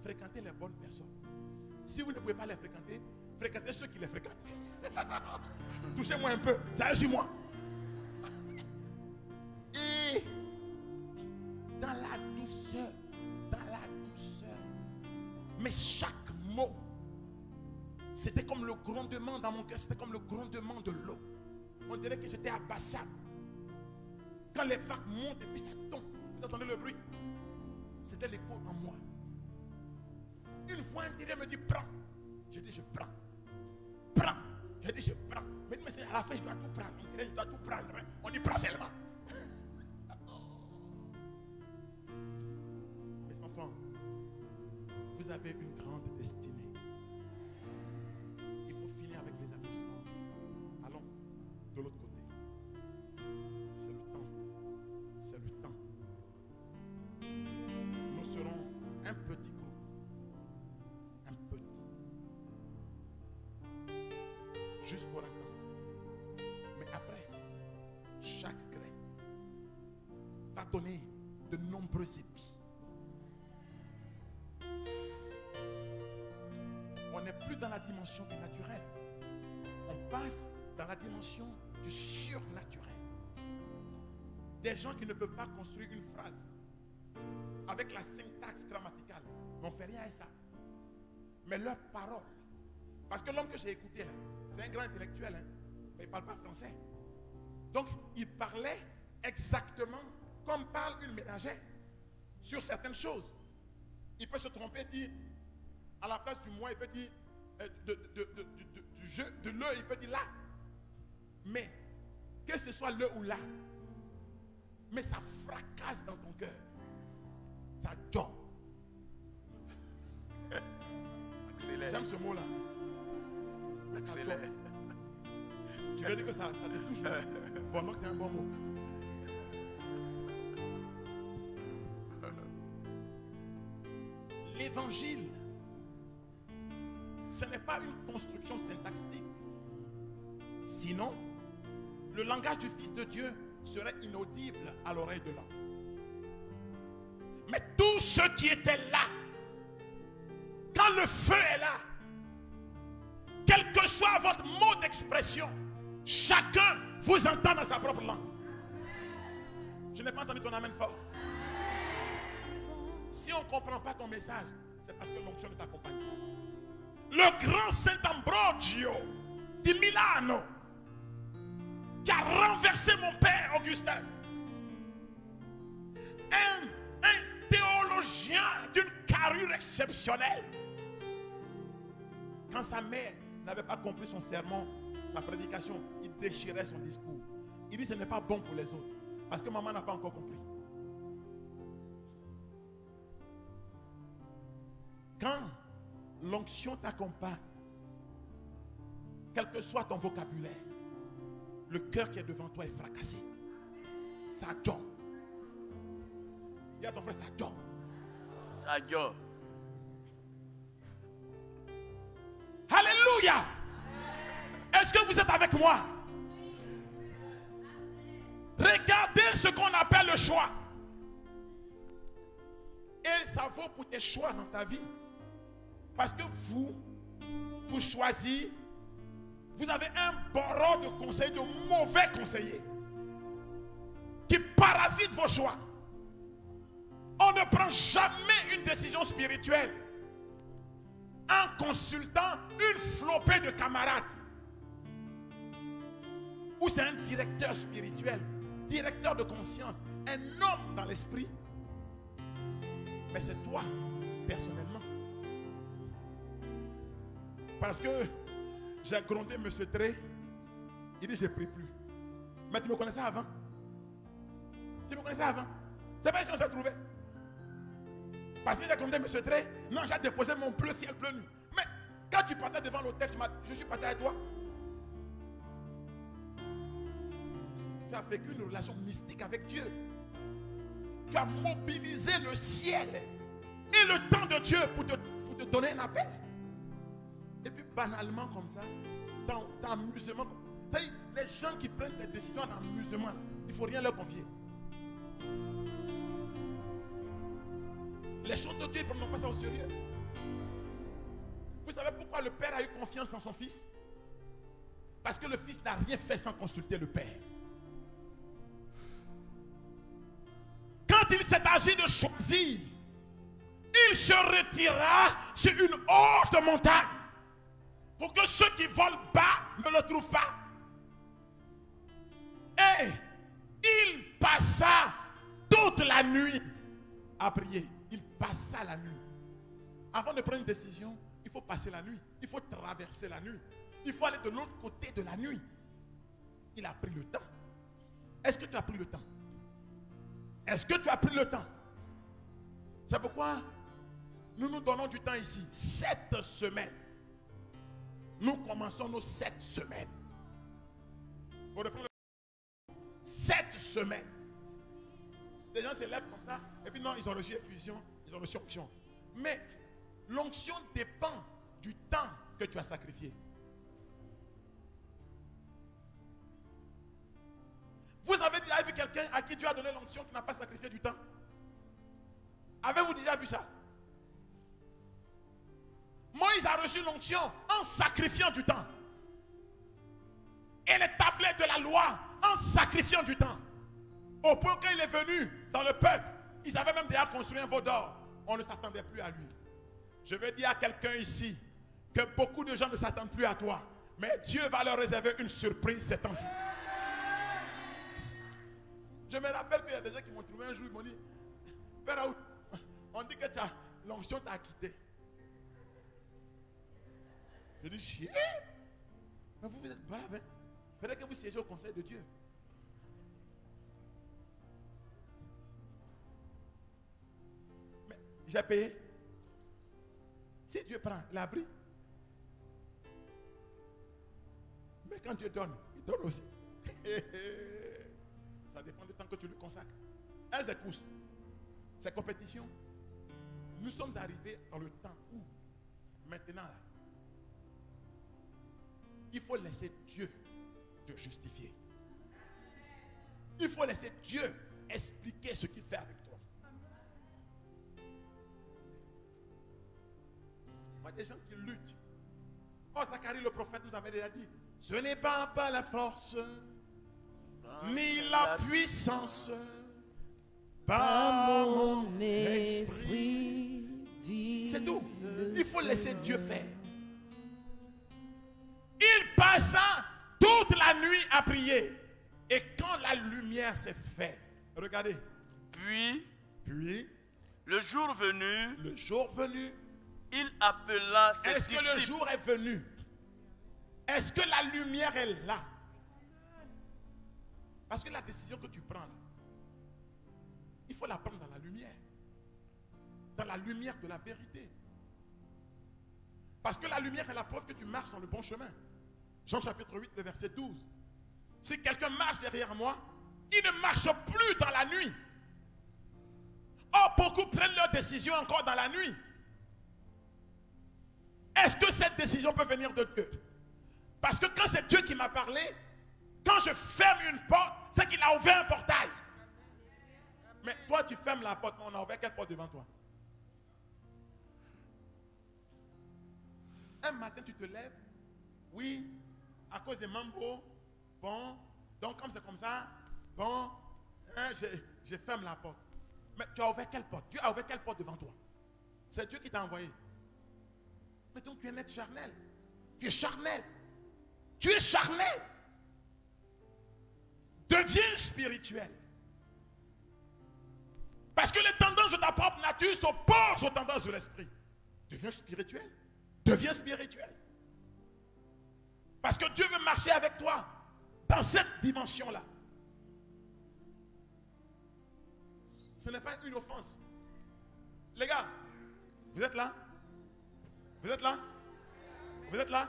fréquentez les bonnes personnes. Si vous ne pouvez pas les fréquenter, fréquentez ceux qui les fréquentent. Touchez-moi un peu, ça sur moi. Et dans la douceur, mais chaque mot, c'était comme le grondement dans mon cœur, c'était comme le grondement de l'eau. On dirait que j'étais à Bassam. Quand les vagues montent et puis ça tombe, vous entendez le bruit? C'était l'écho en moi. Une fois intérieur me dit prends. J'ai dit je prends. Prends. J'ai dit je prends. Mais à la fin je dois tout prendre. On dirait je dois tout prendre. On dit prends seulement. Mes enfants, vous avez une grande destinée. Il faut finir avec les amusements. Allons de l'autre côté. C'est le temps. C'est le temps. Nous serons un petit groupe. Un petit. Juste pour attendre. Mais après, chaque grain va donner de nombreux épis. On n'est plus dans la dimension du naturel. On passe dans la dimension du surnaturel. Des gens qui ne peuvent pas construire une phrase avec la syntaxe grammaticale. On ne fait rien à ça. Mais leurs paroles. Parce que l'homme que j'ai écouté là, c'est un grand intellectuel, hein, mais il ne parle pas français. Donc, il parlait exactement comme parle une ménagère sur certaines choses. Il peut se tromper, dire, à la place du moi, il peut dire, du jeu, de le, il peut dire là. Mais, que ce soit le ou là, mais ça fracasse dans ton cœur. Ça dort. Accélère. J'aime ce mot-là. Accélère. Tu veux dire que ça te touche? Bon, donc c'est un bon mot. L'évangile, ce n'est pas une construction syntaxique. Sinon, le langage du Fils de Dieu serait inaudible à l'oreille de l'homme. Mais tous ceux qui étaient là, quand le feu est là, quel que soit votre mode d'expression, chacun vous entend dans sa propre langue. Je n'ai pas entendu ton amen fort. Si on ne comprend pas ton message, c'est parce que l'onction ne t'accompagne pas. Le grand Saint Ambrogio di Milano, qui a renversé mon père Augustin, un théologien d'une carrure exceptionnelle. Quand sa mère n'avait pas compris son sermon, sa prédication, il déchirait son discours. Il dit ce n'est pas bon pour les autres, parce que maman n'a pas encore compris. Quand l'onction t'accompagne, quel que soit ton vocabulaire, le cœur qui est devant toi est fracassé. Ça dort. Dis à ton frère, ça dort. Ça dort. Alléluia. Est-ce que vous êtes avec moi? Regardez ce qu'on appelle le choix. Et ça vaut pour tes choix dans ta vie. Parce que vous choisissez, vous avez un bourreau de conseils, de mauvais conseillers, qui parasitent vos choix. On ne prend jamais une décision spirituelle en consultant une flopée de camarades. Ou c'est un directeur spirituel, directeur de conscience, un homme dans l'esprit Mais c'est toi, personnellement. Parce que j'ai grondé M. Tré. Il dit, je ne prie plus. Mais tu me connaissais avant. Tu me connaissais avant. C'est pas ici qu'on s'est trouvé. Parce que j'ai grondé M. Tré. Non, j'ai déposé mon bleu ciel bleu nuit. Mais quand tu partais devant l'hôtel, je suis parti avec toi. Tu as vécu une relation mystique avec Dieu. Tu as mobilisé le ciel et le temps de Dieu pour te donner un appel. Et puis banalement comme ça, dans amusement. Les gens qui prennent des décisions en amusement, il ne faut rien leur confier. Les choses de Dieu, ils ne prennent pas ça au sérieux. Vous savez pourquoi le Père a eu confiance dans son Fils? Parce que le Fils n'a rien fait sans consulter le Père. Quand il s'est agi de choisir, il se retira sur une haute montagne pour que ceux qui volent bas ne le trouvent pas. Et il passa toute la nuit à prier. Il passa la nuit. Avant de prendre une décision, il faut passer la nuit. Il faut traverser la nuit. Il faut aller de l'autre côté de la nuit. Il a pris le temps. Est-ce que tu as pris le temps? Est-ce que tu as pris le temps? C'est pourquoi nous nous donnons du temps ici. 7 semaines. Nous commençons nos 7 semaines. Pour reprendre 7 semaines. Les gens se lèvent comme ça. Et puis non, ils ont reçu effusion. Ils ont reçu onction. Mais l'onction dépend du temps que tu as sacrifié. Vous avez déjà vu quelqu'un à qui Dieu a donné l'onction qui n'a pas sacrifié du temps? Avez-vous déjà vu ça? Moïse a reçu l'onction en sacrifiant du temps. Et les tablettes de la loi en sacrifiant du temps. Au point qu'il est venu dans le peuple, ils avaient même déjà construit un veau d'or. On ne s'attendait plus à lui. Je veux dire à quelqu'un ici que beaucoup de gens ne s'attendent plus à toi. Mais Dieu va leur réserver une surprise ces temps-ci. Je me rappelle qu'il y a des gens qui m'ont trouvé un jour, ils m'ont dit, Père Raoult, on dit que l'onction t'a quitté. Je dis, chier. Mais vous êtes brave. Hein? Peut-être que vous siégez au conseil de Dieu. Mais j'ai payé. Si Dieu prend, il a pris. Mais quand Dieu donne, il donne aussi. Ça dépend du temps que tu lui consacres. Elles écoutent. Ces compétitions. Nous sommes arrivés dans le temps où, maintenant, là, il faut laisser Dieu te justifier. Il faut laisser Dieu expliquer ce qu'il fait avec toi. Il y a des gens qui luttent. Oh, Zacharie le prophète nous avait déjà dit, ce n'est pas la force, ni la puissance, par mon esprit. C'est tout. Il faut laisser Dieu faire. Il passa toute la nuit à prier. Et quand la lumière s'est faite, regardez. Puis, le jour venu, il appela ses disciples. Est-ce que le jour est venu? Est-ce que la lumière est là? Parce que la décision que tu prends là, il faut la prendre dans la lumière. Dans la lumière de la vérité. Parce que la lumière est la preuve que tu marches dans le bon chemin. Jean chapitre 8, le verset 12. Si quelqu'un marche derrière moi, il ne marche plus dans la nuit. Or, beaucoup prennent leurs décisions encore dans la nuit. Est-ce que cette décision peut venir de Dieu? Parce que quand c'est Dieu qui m'a parlé, quand je ferme une porte, c'est qu'il a ouvert un portail. Mais toi, tu fermes la porte. On a ouvert quelle porte devant toi? Un matin, tu te lèves. Oui, à cause des mambo. Bon, donc comme c'est comme ça, bon, hein, je ferme la porte. Mais tu as ouvert quelle porte? Dieu a ouvert quelle porte devant toi? C'est Dieu qui t'a envoyé. Mais donc tu es net charnel. Tu es charnel. Tu es charnel. Deviens spirituel. Parce que les tendances de ta propre nature s'opposent aux tendances de l'esprit. Deviens spirituel. Deviens spirituel. Parce que Dieu veut marcher avec toi dans cette dimension-là. Ce n'est pas une offense. Les gars, vous êtes là? Vous êtes là? Vous êtes là?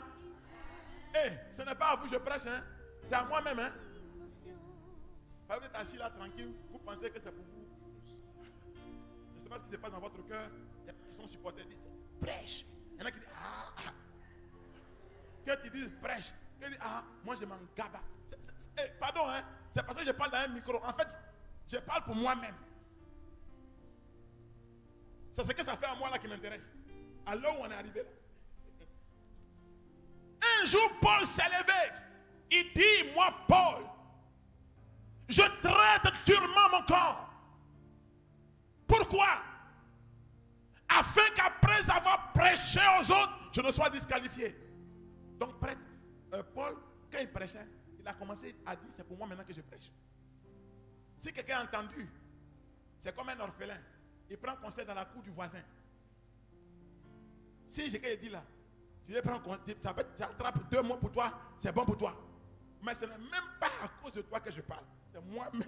Eh, ce n'est pas à vous que je prêche, hein? C'est à moi-même. Hein? Vous êtes assis là tranquille, vous pensez que c'est pour vous. Je ne sais pas ce qui se passe dans votre cœur. Il y a qui sont supportés, ils disent prêche. Il y en a qui disent quand ils disent prêche, ils disent moi je m'en gaba. Pardon, hein? C'est parce que je parle dans un micro. En fait, je parle pour moi-même. C'est ce que ça fait à moi là qui m'intéresse. Alors où on est arrivé là. Un jour, Paul s'est levé. Il dit, moi, Paul, je traite durement mon corps. Pourquoi? Afin qu'après avoir prêché aux autres, je ne sois disqualifié. Donc, prêtre, Paul, quand il prêchait, il a commencé à dire, c'est pour moi maintenant que je prêche. Si quelqu'un a entendu, c'est comme un orphelin. Il prend conseil dans la cour du voisin. Si quelqu'un dit là, si je prends conseil, ça attrape 2 mois pour toi, c'est bon pour toi. Mais ce n'est même pas à cause de toi que je parle. C'est moi-même.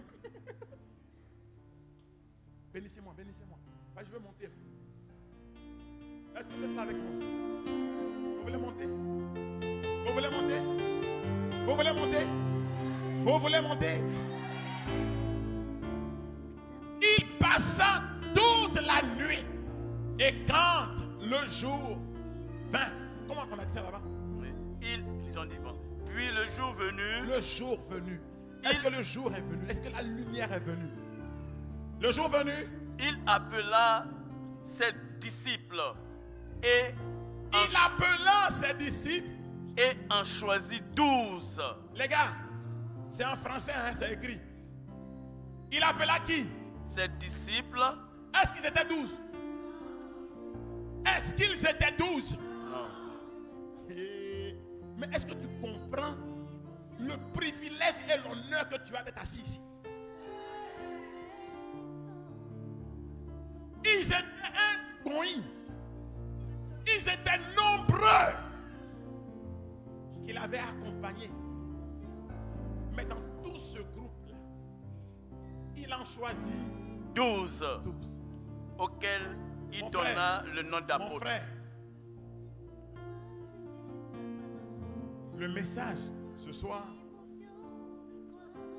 Bénissez-moi, bénissez-moi. Je vais monter. Est-ce que vous êtes là avec moi? Vous voulez monter? Vous voulez monter? Vous voulez monter? Vous voulez monter? Il passa toute la nuit. Et quand le jour vint, comment on a dit ça là-bas? Oui. Ils ont dit bon. Puis le jour venu. Le jour venu. Est-ce que le jour est venu? Est-ce que la lumière est venue? Le jour venu. Il appela ses disciples et en choisit 12. Les gars, c'est en français, hein, c'est écrit. Il appela qui? Ses disciples. Est-ce qu'ils étaient 12? Est-ce qu'ils étaient 12? Non. Mais est-ce que tu comprends le privilège et l'honneur que tu as d'être assis ici? Ils étaient un goï. Ils étaient nombreux qu'il avait accompagnés. Mais dans tout ce groupe-là, il en choisit 12 auxquels il donna le nom d'apôtre. Mon frère, le message ce soir,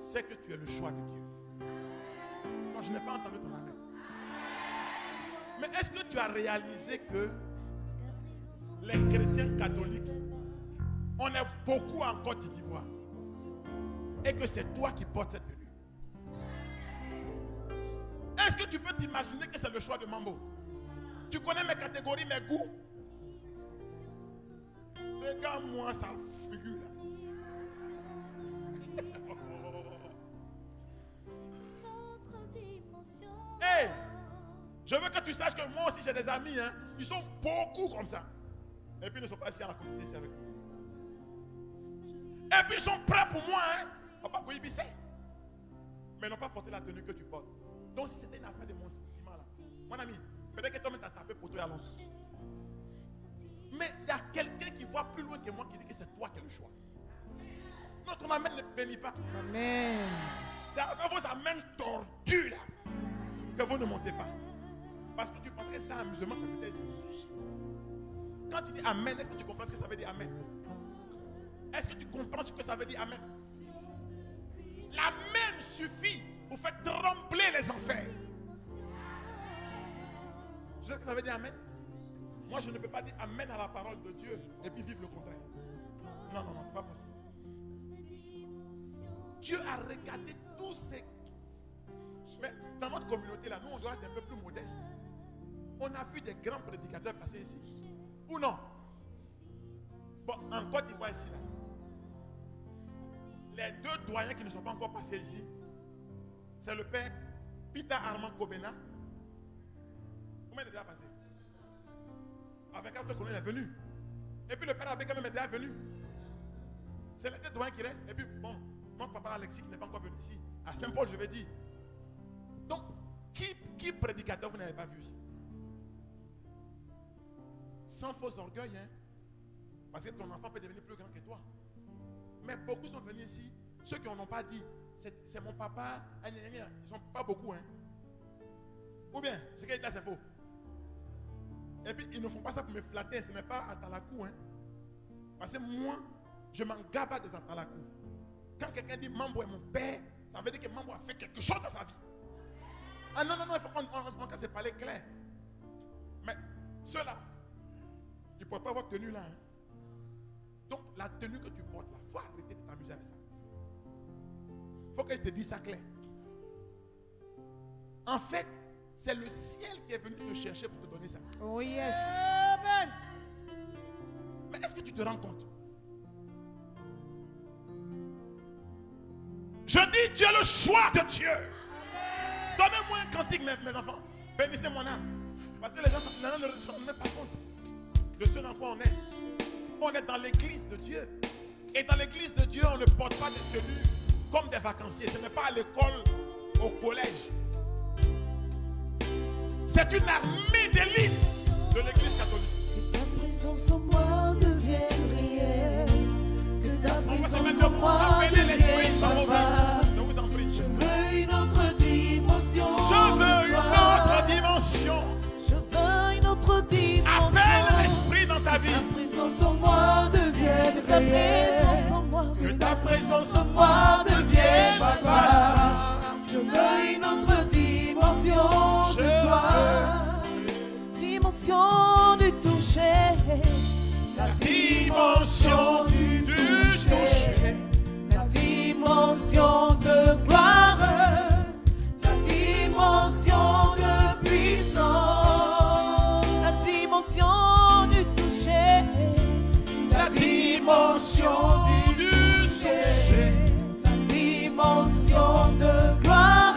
c'est que tu es le choix de Dieu. Non, je n'ai pas entendu ton amen. Mais est-ce que tu as réalisé que les chrétiens catholiques, on est beaucoup en Côte d'Ivoire, et que c'est toi qui portes cette tenue? Est-ce que tu peux t'imaginer que c'est le choix de Mambo? Tu connais mes catégories, mes goûts? Regarde-moi sa figure là. Hey, je veux que tu saches que moi aussi j'ai des amis, hein, ils sont beaucoup comme ça. Et puis ils ne sont pas assis à la communauté ici avec moi. Et puis ils sont prêts pour moi, hein. Papa, pour Ibissé. Mais ils n'ont pas porté la tenue que tu portes. Donc si c'était une affaire de mon sentiment là, mon ami, peut-être que toi-même t'as tapé pour toi et allons. Mais il y a quelqu'un qui voit plus loin que moi qui dit que c'est toi qui as le choix. Notre amène ne bénit pas. Amen. C'est avec vos amènes tordues là que vous ne montez pas. Parce que tu penses que c'est un amusement que tu fais ici. Quand tu dis amen, est-ce que tu comprends ce que ça veut dire amen? Est-ce que tu comprends ce que ça veut dire amen? L'amen suffit pour faire trembler les enfers. Tu sais ce que ça veut dire amen? Moi je ne peux pas dire amen à la parole de Dieu et puis vivre le contraire. Non, non, non, c'est pas possible. Dieu a regardé tous ces... Mais dans notre communauté là, nous on doit être un peu plus modeste. On a vu des grands prédicateurs passer ici. Ou non? Bon, en Côte d'Ivoire ici là, les 2 doyens qui ne sont pas encore passés ici, c'est le père Peter Armand Kobena. Combien il est déjà passé? Avec 4 colonnes, il est venu. Et puis le père Abbé quand même est déjà venu. C'est les 2 doyens qui restent. Et puis bon, mon papa Alexis qui n'est pas encore venu ici. À Saint-Paul, je vais dire. Donc, qui Qui prédicateur vous n'avez pas vu ici? Sans faux orgueil, hein? Parce que ton enfant peut devenir plus grand que toi. Mais beaucoup sont venus ici. Ceux qui n'en ont pas dit, c'est mon papa. Ils ne sont pas beaucoup. Hein? Ou bien, ce qu'il dit là, c'est faux. Et puis, ils ne font pas ça pour me flatter. Ce n'est pas Atalakou. Hein? Parce que moi, je m'en garde des Atalakou. Quand quelqu'un dit Mambo est mon père, ça veut dire que Mambo a fait quelque chose dans sa vie. Ah non, il faut qu'on se parler clair. Mais ceux-là, ils ne peuvent pas avoir tenue là. Hein? Donc, la tenue que tu portes là, il faut arrêter de t'amuser avec ça. Il faut que je te dise ça clair. En fait, c'est le ciel qui est venu te chercher pour te donner ça. Oh yes. Amen. Mais est-ce que tu te rends compte? Je dis, tu as le choix de Dieu. Donnez-moi un cantique, mes enfants. Bénissez mon âme. Parce que les gens ne se rendent même pas compte de ce dans quoi on est. On est dans l'église de Dieu. Et dans l'église de Dieu, on ne porte pas des tenues comme des vacanciers. Ce n'est pas à l'école, au collège. C'est une armée d'élite de l'église catholique. Que ta présence en moi devienne réelle. Que ta présence en moi devienne papa. Je vous en prie. Je veux une autre dimension. Je veux une autre dimension. Je veux une autre dimension. Appelle l'esprit dans ta vie. Que ta présence en moi devienne réelle. Que ta présence en moi devienne papa. Je veux une autre dimension de toi. Dimension du toucher. La dimension du toucher. La dimension de gloire. La dimension de puissance. La dimension du toucher. La dimension du toucher. La dimension de gloire.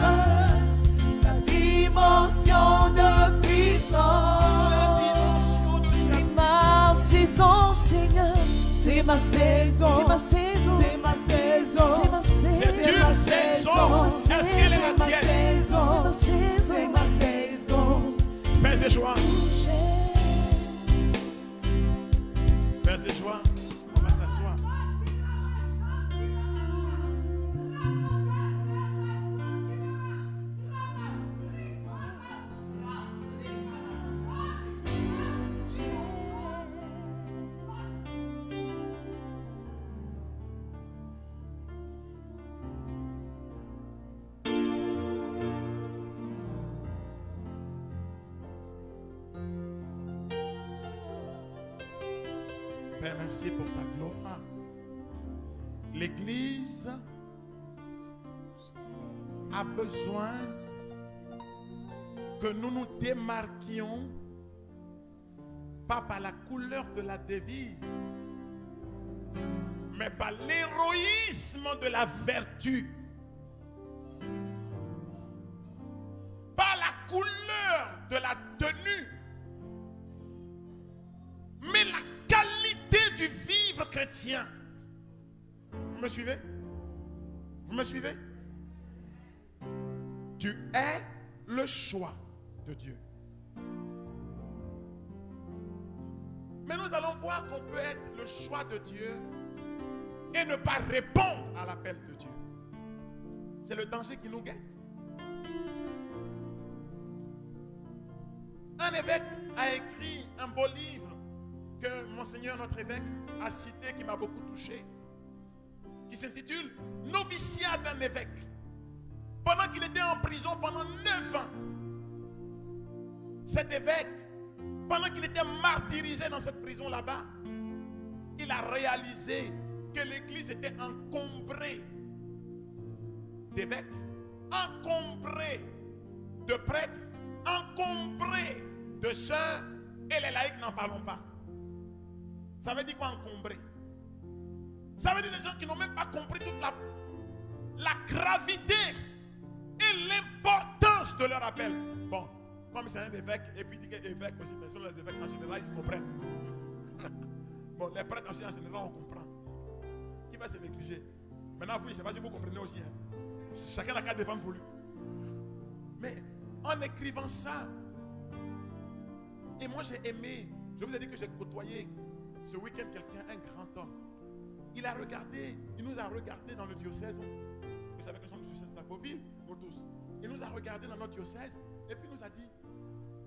La dimension de puissance. C'est ma saison, Seigneur. C'est ma saison. C'est ma saison. C'est ma saison. C'est ma saison. C'est une saison. Est-ce qu'elle est la tienne? C'est ma saison. C'est ma saison. Père et joie. Père et joie. On va s'asseoir. Père, merci pour ta gloire. L'Église a besoin que nous nous démarquions pas par la couleur de la devise, mais par l'héroïsme de la vertu. Pas la couleur de la tenue, mais la qualité du vivre chrétien. Vous me suivez? Vous me suivez? Tu es le choix de Dieu. Mais nous allons voir qu'on peut être le choix de Dieu et ne pas répondre à l'appel de Dieu. C'est le danger qui nous guette. Un évêque a écrit un beau livre que Monseigneur, notre évêque, a cité, qui m'a beaucoup touché, qui s'intitule « Noviciat d'un évêque ». Pendant qu'il était en prison pendant 9 ans, cet évêque, pendant qu'il était martyrisé dans cette prison là-bas, il a réalisé que l'église était encombrée d'évêques, encombrée de prêtres, encombrée de sœurs, et les laïcs n'en parlons pas. Ça veut dire quoi encombrer? Ça veut dire des gens qui n'ont même pas compris toute la gravité et l'importance de leur appel. Bon, comme c'est un évêque, et puis il dit que évêque aussi, mais sur les évêques en général, ils comprennent. Bon, les prêtres aussi en général, on comprend. Qui va se négliger? Maintenant, vous, je ne sais pas si vous comprenez aussi. Hein. Chacun n'a qu'à défendre pour lui. Mais En écrivant ça. Et moi j'ai aimé. Je vous ai dit que j'ai côtoyé ce week-end quelqu'un, un grand homme. Il a regardé, il nous a regardé dans le diocèse. Vous savez que nous sommes du diocèse de la Beauville, nous tous. Il nous a regardé dans notre diocèse et puis il nous a dit,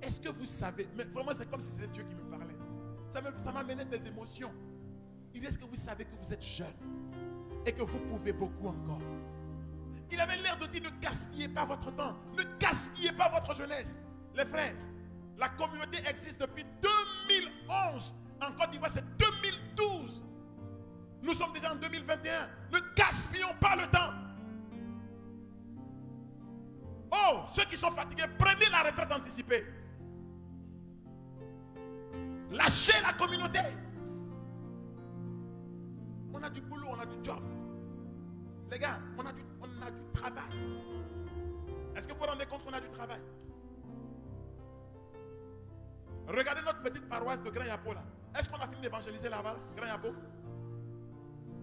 est-ce que vous savez, mais vraiment c'est comme si c'était Dieu qui me parlait. Ça m'a mené des émotions. Il dit, est-ce que vous savez que vous êtes jeune et que vous pouvez beaucoup encore? Il avait l'air de dire, ne gaspillez pas votre temps, ne gaspillez pas votre jeunesse. Les frères, la communauté existe depuis 2011. En Côte d'Ivoire, c'est 2012. Nous sommes déjà en 2021. Ne gaspillons pas le temps. Oh, ceux qui sont fatigués, prenez la retraite anticipée. Lâchez la communauté. On a du boulot, on a du job. Les gars, on a du travail. Est-ce que vous vous rendez compte qu'on a du travail? Regardez notre petite paroisse de Grand Yapo là. Est-ce qu'on a fini d'évangéliser là-bas, Grand Yapo?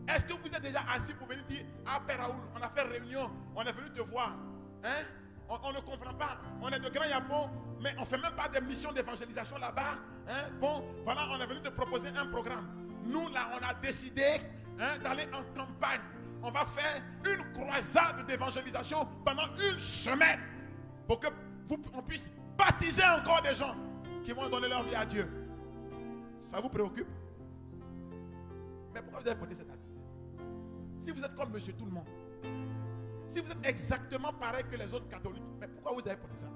Est-ce que vous êtes déjà assis pour venir dire, ah Père Raoul, on a fait réunion, on est venu te voir. Hein? On ne comprend pas. On est de Grand Yapo, mais on ne fait même pas des missions d'évangélisation là-bas. Hein? Bon, voilà, on est venu te proposer un programme. Nous là, on a décidé d'aller en campagne. On va faire une croisade d'évangélisation pendant une semaine pour que on puisse baptiser encore des gens qui vont donner leur vie à Dieu. Ça vous préoccupe? Mais pourquoi vous avez porté cette habitude? Si vous êtes comme monsieur tout le monde, si vous êtes exactement pareil que les autres catholiques, mais pourquoi vous avez porté ça?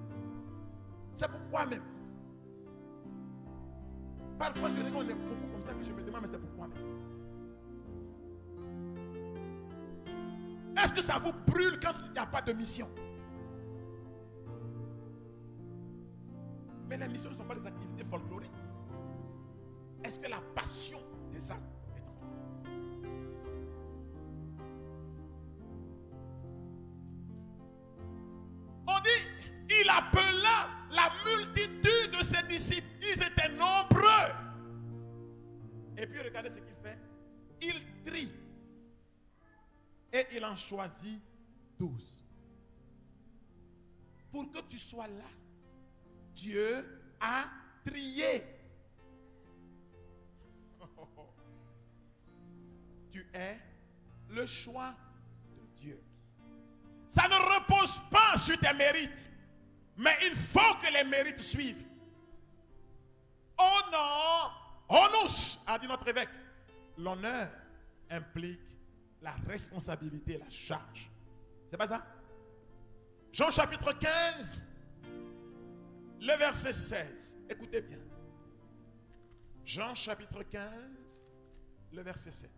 C'est pourquoi même. Parfois je regarde, on est beaucoup comme ça que je me demande, mais c'est pourquoi même. Est-ce que ça vous brûle quand il n'y a pas de mission? Mais les missions ne sont pas des activités folkloriques. Est-ce que la passion des âmes est en vous? On dit, il appela la multitude de ses disciples. Ils étaient nombreux. Et puis regardez ce qu'il fait. Il trie. Et il en choisit 12. Pour que tu sois là, Dieu a trié. Tu es le choix de Dieu. Ça ne repose pas sur tes mérites, mais il faut que les mérites suivent. Oh non, onus, a dit notre évêque. L'honneur implique la responsabilité, la charge. C'est pas ça? Jean chapitre 15, le verset 16. Écoutez bien. Jean chapitre 15, le verset 7.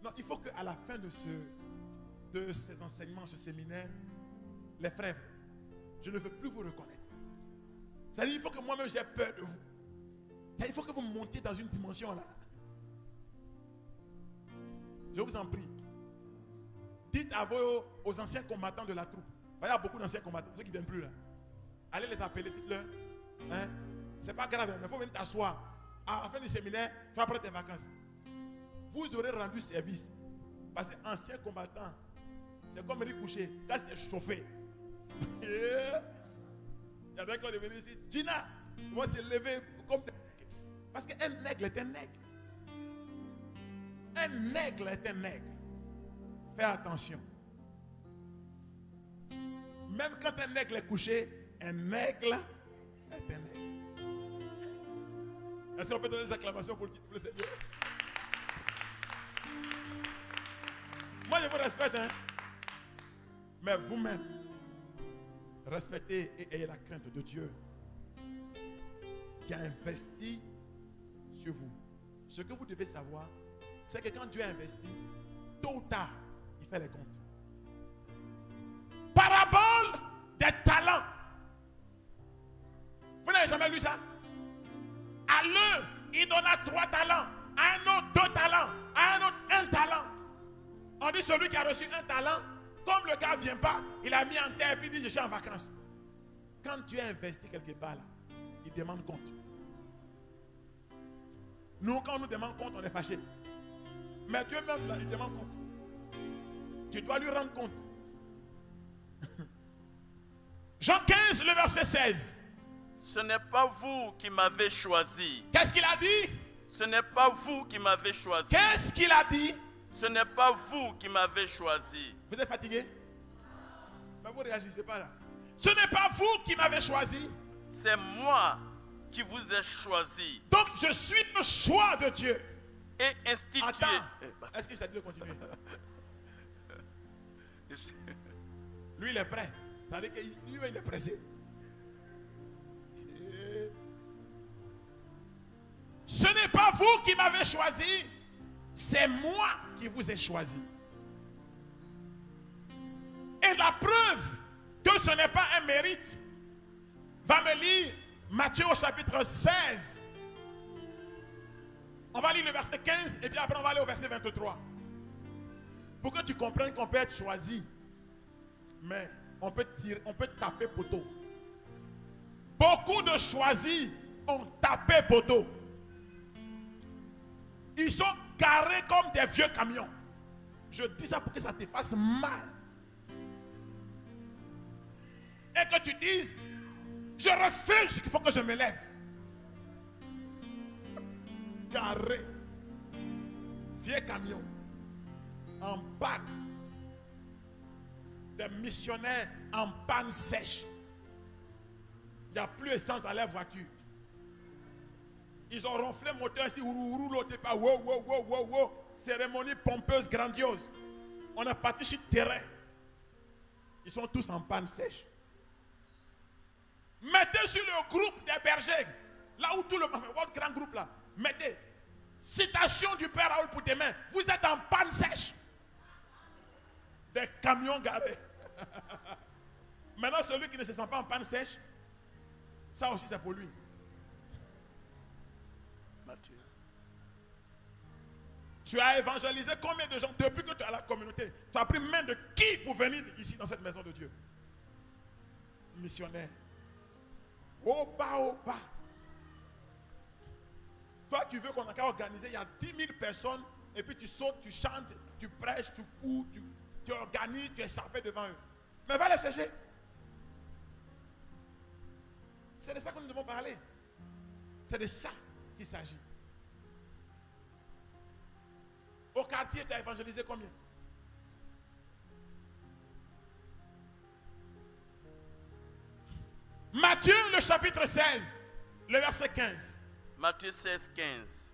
Non, il faut qu'à la fin de ces enseignements, ce séminaire, les frères, je ne veux plus vous reconnaître. C'est-à-dire, il faut que moi-même j'ai peur de vous. Il faut que vous montiez dans une dimension là. Je vous en prie. Dites aux anciens combattants de la troupe. Il y a beaucoup d'anciens combattants, ceux qui ne viennent plus là. Allez les appeler, dites-leur. Hein? C'est pas grave, mais il faut venir t'asseoir. À la fin du séminaire, tu vas prendre tes vacances. Vous aurez rendu service. Parce que ancien combattant, c'est comme aller coucher. Quand c'est chauffé. Il y en a qui vont venir ici. Gina, ils vont se lever comme des... Parce qu'un aigle est un aigle. Un aigle est un aigle. Fais attention. Même quand un aigle est couché, un aigle est un aigle. Est-ce qu'on peut donner des acclamations pour le Seigneur? Moi, je vous respecte, hein? Mais vous-même, respectez et ayez la crainte de Dieu qui a investi sur vous. Ce que vous devez savoir, c'est que quand Dieu a investi, tôt ou tard, il fait les comptes. Parabole des talents. Vous n'avez jamais lu ça? À l'un, il donna 3 talents. À un autre, 2 talents. À un autre, 1 talent. On dit celui qui a reçu 1 talent, comme le gars ne vient pas, il a mis en terre et puis il dit je suis en vacances. Quand tu as investi quelque part là, il demande compte. Nous, quand on nous demande compte, on est fâché. Mais Dieu même là, il demande compte. Tu dois lui rendre compte. Jean 15, le verset 16. Ce n'est pas vous qui m'avez choisi. Qu'est-ce qu'il a dit? Ce n'est pas vous qui m'avez choisi. Qu'est-ce qu'il a dit? Ce n'est pas vous qui m'avez choisi. Vous êtes fatigué? Mais vous ne réagissez pas là. Ce n'est pas vous qui m'avez choisi. C'est moi qui vous ai choisi. Donc je suis le choix de Dieu. Et institué. Attends, est-ce que je t'ai dit de continuer? Lui il est prêt. Ça veut dire que lui il est pressé. Ce n'est pas vous qui m'avez choisi, c'est moi qui vous ai choisi. Et la preuve que ce n'est pas un mérite, va me lire Matthieu au chapitre 16. On va lire le verset 15 et puis après on va aller au verset 23. Pour que tu comprennes qu'on peut être choisi, mais on peut tirer, on peut taper poteau. Beaucoup de choisis ont tapé poteau. Ils sont carrés comme des vieux camions. Je dis ça pour que ça te fasse mal. Et que tu dises, je refuse qu'il faut que je me lève. Carré. Vieux camion. En panne. Des missionnaires en panne sèche. Il n'y a plus d'essence dans leur voiture. Ils ont ronflé le moteur ici, l'autre pas, wow, wow, wow, wow, wow. Cérémonie pompeuse, grandiose. On est parti sur le terrain. Ils sont tous en panne sèche. Mettez sur le groupe des bergers, là où tout le monde, votre grand groupe là, mettez, citation du Père Raoul pour demain, vous êtes en panne sèche. Des camions garés. Maintenant, celui qui ne se sent pas en panne sèche, ça aussi c'est pour lui. Tu as évangélisé combien de gens depuis que tu as la communauté? Tu as pris main de qui pour venir ici dans cette maison de Dieu? Missionnaire. Au bas. Toi, tu veux qu'on a qu'à organiser, il y a 10 000 personnes, et puis tu sautes, tu chantes, tu prêches, tu cours, tu organises, tu es sapé devant eux. Mais va les chercher. C'est de ça que nous devons parler. C'est de ça qu'il s'agit. Au quartier, tu as évangélisé combien? Matthieu, le chapitre 16, le verset 15. Matthieu 16, 15.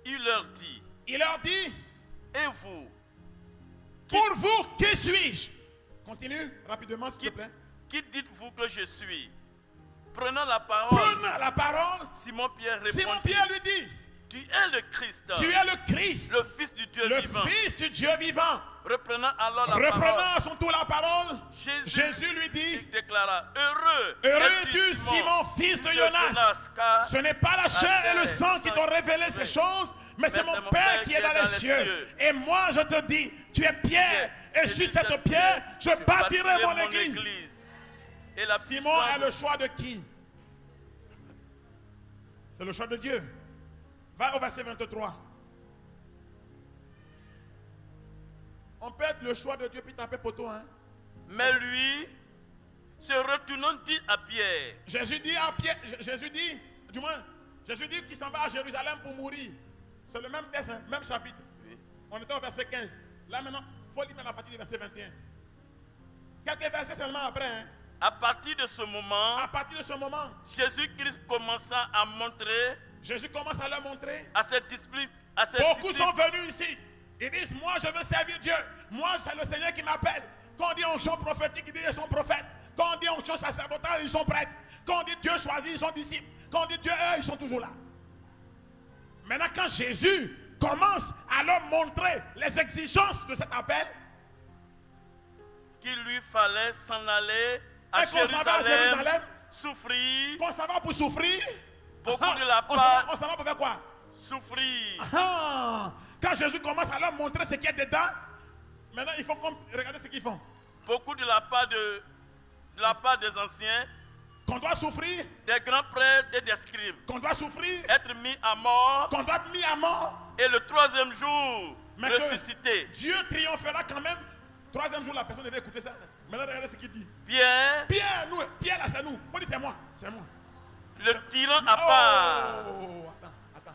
Il leur dit. Et vous? Pour vous, qui suis-je? Continue rapidement, s'il te plaît. Qui dites-vous que je suis? Prenant la parole. Simon-Pierre répondit. Simon-Pierre lui dit. Tu es le Christ. Tu es le Christ. Le Fils du Dieu vivant. Le Fils du Dieu vivant. Reprenant alors la parole. Reprenant à son tour la parole. Jésus lui dit. Il déclara, Heureux es-tu, Simon, fils de Jonas. Ce n'est pas la chair et le sang qui t'ont révélé ces choses, mais c'est mon Père qui est dans les cieux. Et moi je te dis, tu es Pierre, et sur cette pierre, je bâtirai mon église. Et la Simon a le choix de qui? C'est le choix de Dieu. Va au verset 23. On peut être le choix de Dieu puis taper poteau, hein? Mais lui, se retournant, dit à Pierre. Jésus dit qu'il s'en va à Jérusalem pour mourir. C'est le même texte, hein, même chapitre. Oui. On était au verset 15. Là maintenant, il faut lire à partir du verset 21. Quelques versets seulement après, hein? À partir de ce moment, Jésus-Christ commença à montrer. Jésus commence à leur montrer. À ses disciples. Beaucoup sont venus ici. Ils disent, moi je veux servir Dieu. Moi c'est le Seigneur qui m'appelle. Quand on dit onction prophétique, ils disent ils sont prophètes. Quand on dit onction sacerdotale, ils sont prêtres. Quand on dit Dieu choisit, ils sont disciples. Quand on dit Dieu, ils sont toujours là. Maintenant quand Jésus commence à leur montrer les exigences de cet appel, qu'il lui fallait s'en aller à Jérusalem, souffrir. Qu'on s'en va pour souffrir. Beaucoup de la part. On s'en va pour faire quoi? Souffrir. Quand Jésus commence à leur montrer ce qu'il y a dedans, maintenant il faut regarder ce qu'ils font. Beaucoup de la part des anciens. Qu'on doit souffrir. Des grands prêtres et des scribes. Qu'on doit souffrir. Être mis à mort. Qu'on doit être mis à mort. Et le troisième jour, ressusciter. Dieu triomphera quand même troisième jour, la personne devait écouter ça. Maintenant, regardez ce qu'il dit. Pierre. Pierre, nous, Pierre là, c'est nous. Faut dire c'est moi. C'est moi. Le tyran à part. Oh, attends.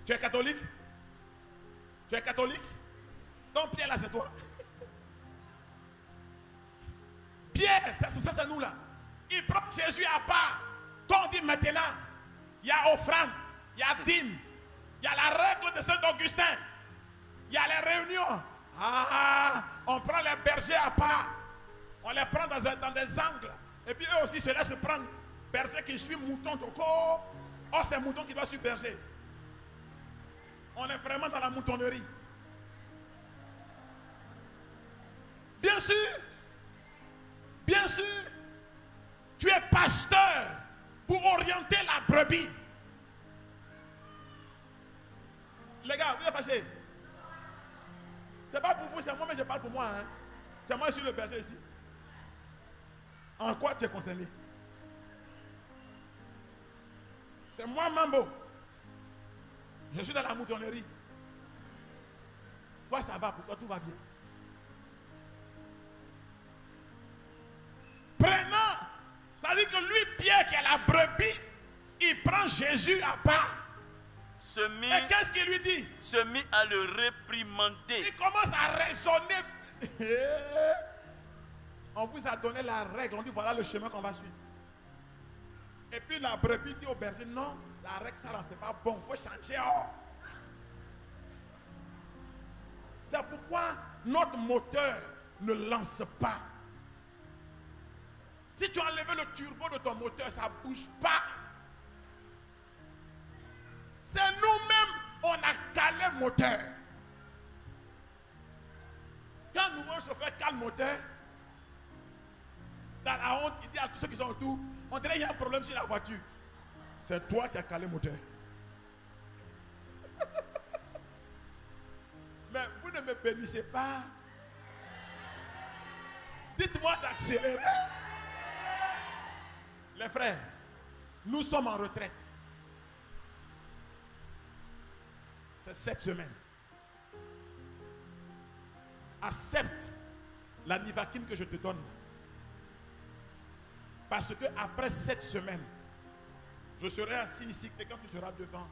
Tu es catholique? Tu es catholique? Donc Pierre là, c'est toi. Pierre, ça c'est nous là. Il prend Jésus à part. Quand on dit maintenant, il y a offrande, il y a dîme, il y a la règle de Saint-Augustin, il y a les réunions. On prend les bergers à part. On les prend dans des angles. Et puis eux aussi se laissent prendre. Berger qui suit mouton de corps. Oh, c'est mouton qui doit suivre berger. On est vraiment dans la moutonnerie. Bien sûr, tu es pasteur pour orienter la brebis. Les gars, vous êtes fâchés? C'est pas pour vous, c'est moi, mais je parle pour moi. Hein. C'est moi, je suis le berger ici. En quoi tu es concerné? C'est moi, Mambo. Je suis dans la moutonnerie. Toi, ça va, pour toi, tout va bien. Prenant, c'est-à-dire que lui, Pierre, qui est la brebis, il prend Jésus à part. Et qu'est-ce qu'il lui dit? Se mit à le réprimander. Il commence à raisonner. On vous a donné la règle. On dit voilà le chemin qu'on va suivre. Et puis la brebis dit au berger, non, la règle ça c'est pas bon, il faut changer. C'est pourquoi notre moteur ne lance pas. Si tu as enlevé le turbo de ton moteur, ça ne bouge pas. C'est nous-mêmes, on a calé le moteur. Quand nous voyons chauffeur cale le moteur, dans la honte, il dit à tous ceux qui sont autour, on dirait qu'il y a un problème sur la voiture. C'est toi qui as calé le moteur. Mais vous ne me bénissez pas. Dites-moi d'accélérer. Les frères, nous sommes en retraite. C'est cette semaine. Accepte la nivaquine que je te donne. Parce que après cette semaine, je serai assis ici et quand tu seras devant,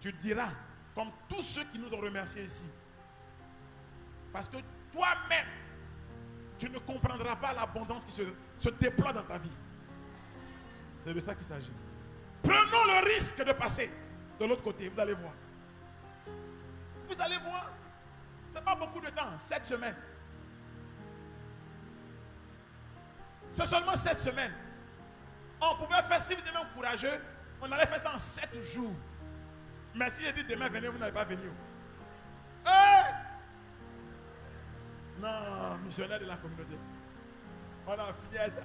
tu diras, comme tous ceux qui nous ont remerciés ici, parce que toi-même, tu ne comprendras pas l'abondance qui se déploie dans ta vie. C'est de ça qu'il s'agit. Prenons le risque de passer de l'autre côté, vous allez voir. Vous allez voir, ce n'est pas beaucoup de temps, 7 semaines. C'est seulement 7 semaines. On pouvait faire, si vous étiez courageux, on allait faire ça en 7 jours. Mais si j'ai dit demain, venez, vous n'allez pas venir. Non, missionnaire de la communauté. On a fini à ça.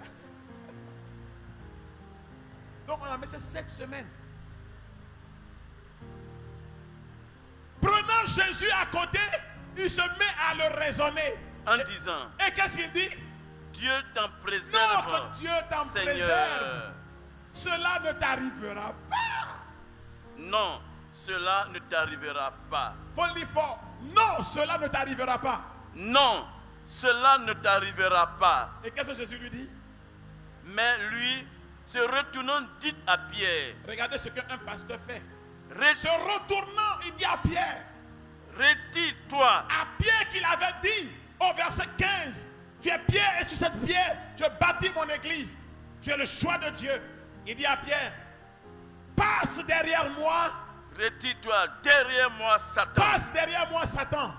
Donc on a mis ces 7 semaines. Prenant Jésus à côté, il se met à le raisonner. En disant. Et qu'est-ce qu'il dit? Dieu t'en préserve. Non, que Dieu t'en préserve. Cela ne t'arrivera pas. Non, cela ne t'arrivera pas. Faut le dire fort. Non, cela ne t'arrivera pas. Non, cela ne t'arrivera pas. Et qu'est-ce que Jésus lui dit? Mais lui, se retournant, dit à Pierre. Regardez ce qu'un pasteur fait. Se retournant, il dit à Pierre. Retire-toi. À Pierre qu'il avait dit au verset 15. Tu es Pierre et sur cette pierre, je bâtis mon église. Tu es le choix de Dieu. Il dit à Pierre, passe derrière moi. Retire-toi derrière moi, Satan. Passe derrière moi, Satan.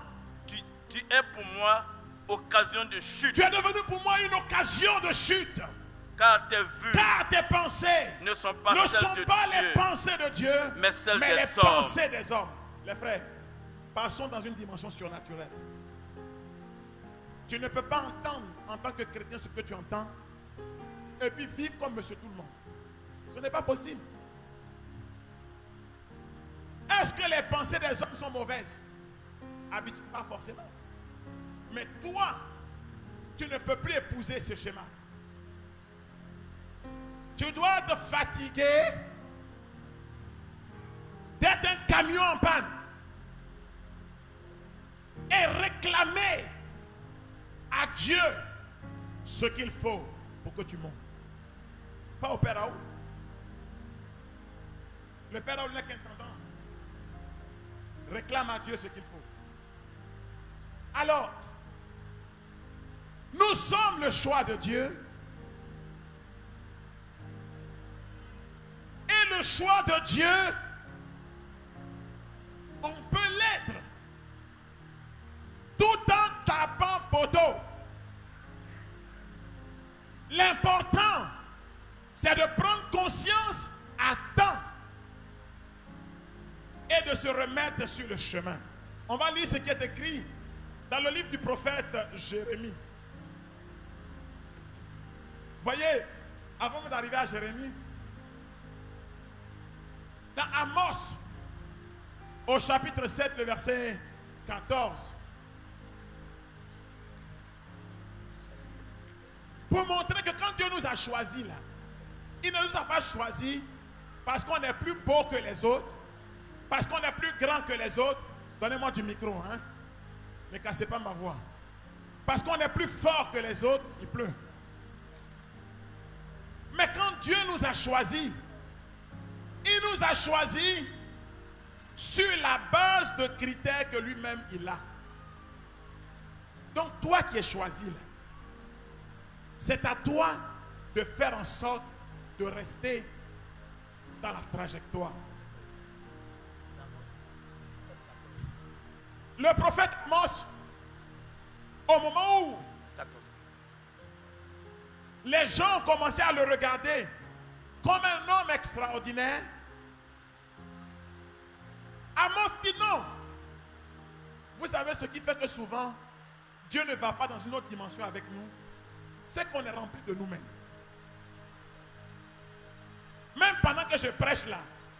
Tu es pour moi occasion de chute. Tu es devenu pour moi une occasion de chute. Car tes vues, car tes pensées ne sont pas les pensées de Dieu, mais celles des les pensées des hommes. Les frères, passons dans une dimension surnaturelle. Tu ne peux pas entendre en tant que chrétien ce que tu entends et puis vivre comme monsieur tout le monde. Ce n'est pas possible. Est-ce que les pensées des hommes sont mauvaises? Habituellement, pas forcément. Mais toi, tu ne peux plus épouser ce schéma. Tu dois te fatiguer d'être un camion en panne. et réclamer à Dieu ce qu'il faut pour que tu montes. Pas au Père Raoul. Le Père Raoul n'est qu'intendant. Réclame à Dieu ce qu'il faut. Alors, nous sommes le choix de Dieu. Et le choix de Dieu, on peut l'être tout en tapant poteau. L'important, c'est de prendre conscience à temps et de se remettre sur le chemin. On va lire ce qui est écrit dans le livre du prophète Jérémie. Voyez, avant d'arriver à Jérémie, dans Amos, au chapitre 7, le verset 14, pour montrer que quand Dieu nous a choisis là, il ne nous a pas choisis parce qu'on est plus beau que les autres, parce qu'on est plus grand que les autres. Donnez-moi du micro, hein. Ne cassez pas ma voix. Parce qu'on est plus fort que les autres, il pleut. Mais quand Dieu nous a choisis, il nous a choisis sur la base de critères que lui-même il a. Donc toi qui es choisi là, c'est à toi de faire en sorte de rester dans la trajectoire. Le prophète Amos, au moment où les gens ont commencé à le regarder comme un homme extraordinaire, Amos dit non. Vous savez ce qui fait que souvent Dieu ne va pas dans une autre dimension avec nous, c'est qu'on est rempli de nous-mêmes. Même pendant que je prêche là,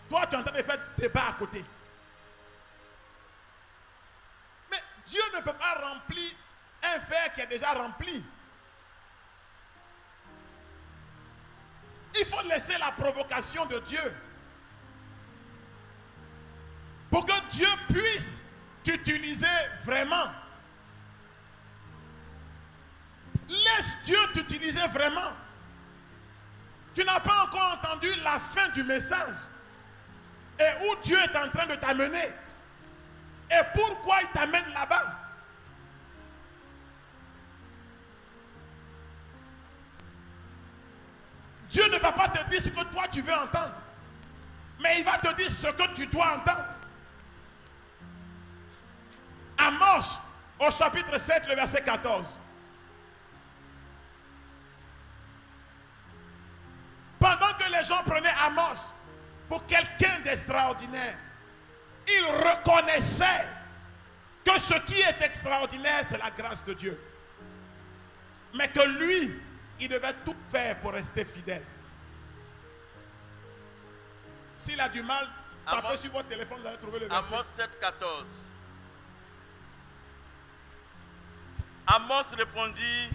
toi tu es en train de faire débat à côté. Mais Dieu ne peut pas remplir un verre qui est déjà rempli. Il faut laisser la provocation de Dieu pour que Dieu puisse t'utiliser vraiment. Laisse Dieu t'utiliser vraiment. Tu n'as pas encore entendu la fin du message et où Dieu est en train de t'amener et pourquoi il t'amène là-bas. Dieu ne va pas te dire ce que toi tu veux entendre, mais il va te dire ce que tu dois entendre. Amos, au chapitre 7, le verset 14. Pendant que les gens prenaient Amos pour quelqu'un d'extraordinaire, ils reconnaissaient que ce qui est extraordinaire, c'est la grâce de Dieu. Mais que lui, il devait tout faire pour rester fidèle. S'il a du mal, tapez sur votre téléphone, vous allez trouver le verset. Amos 7, 14. Amos répondit,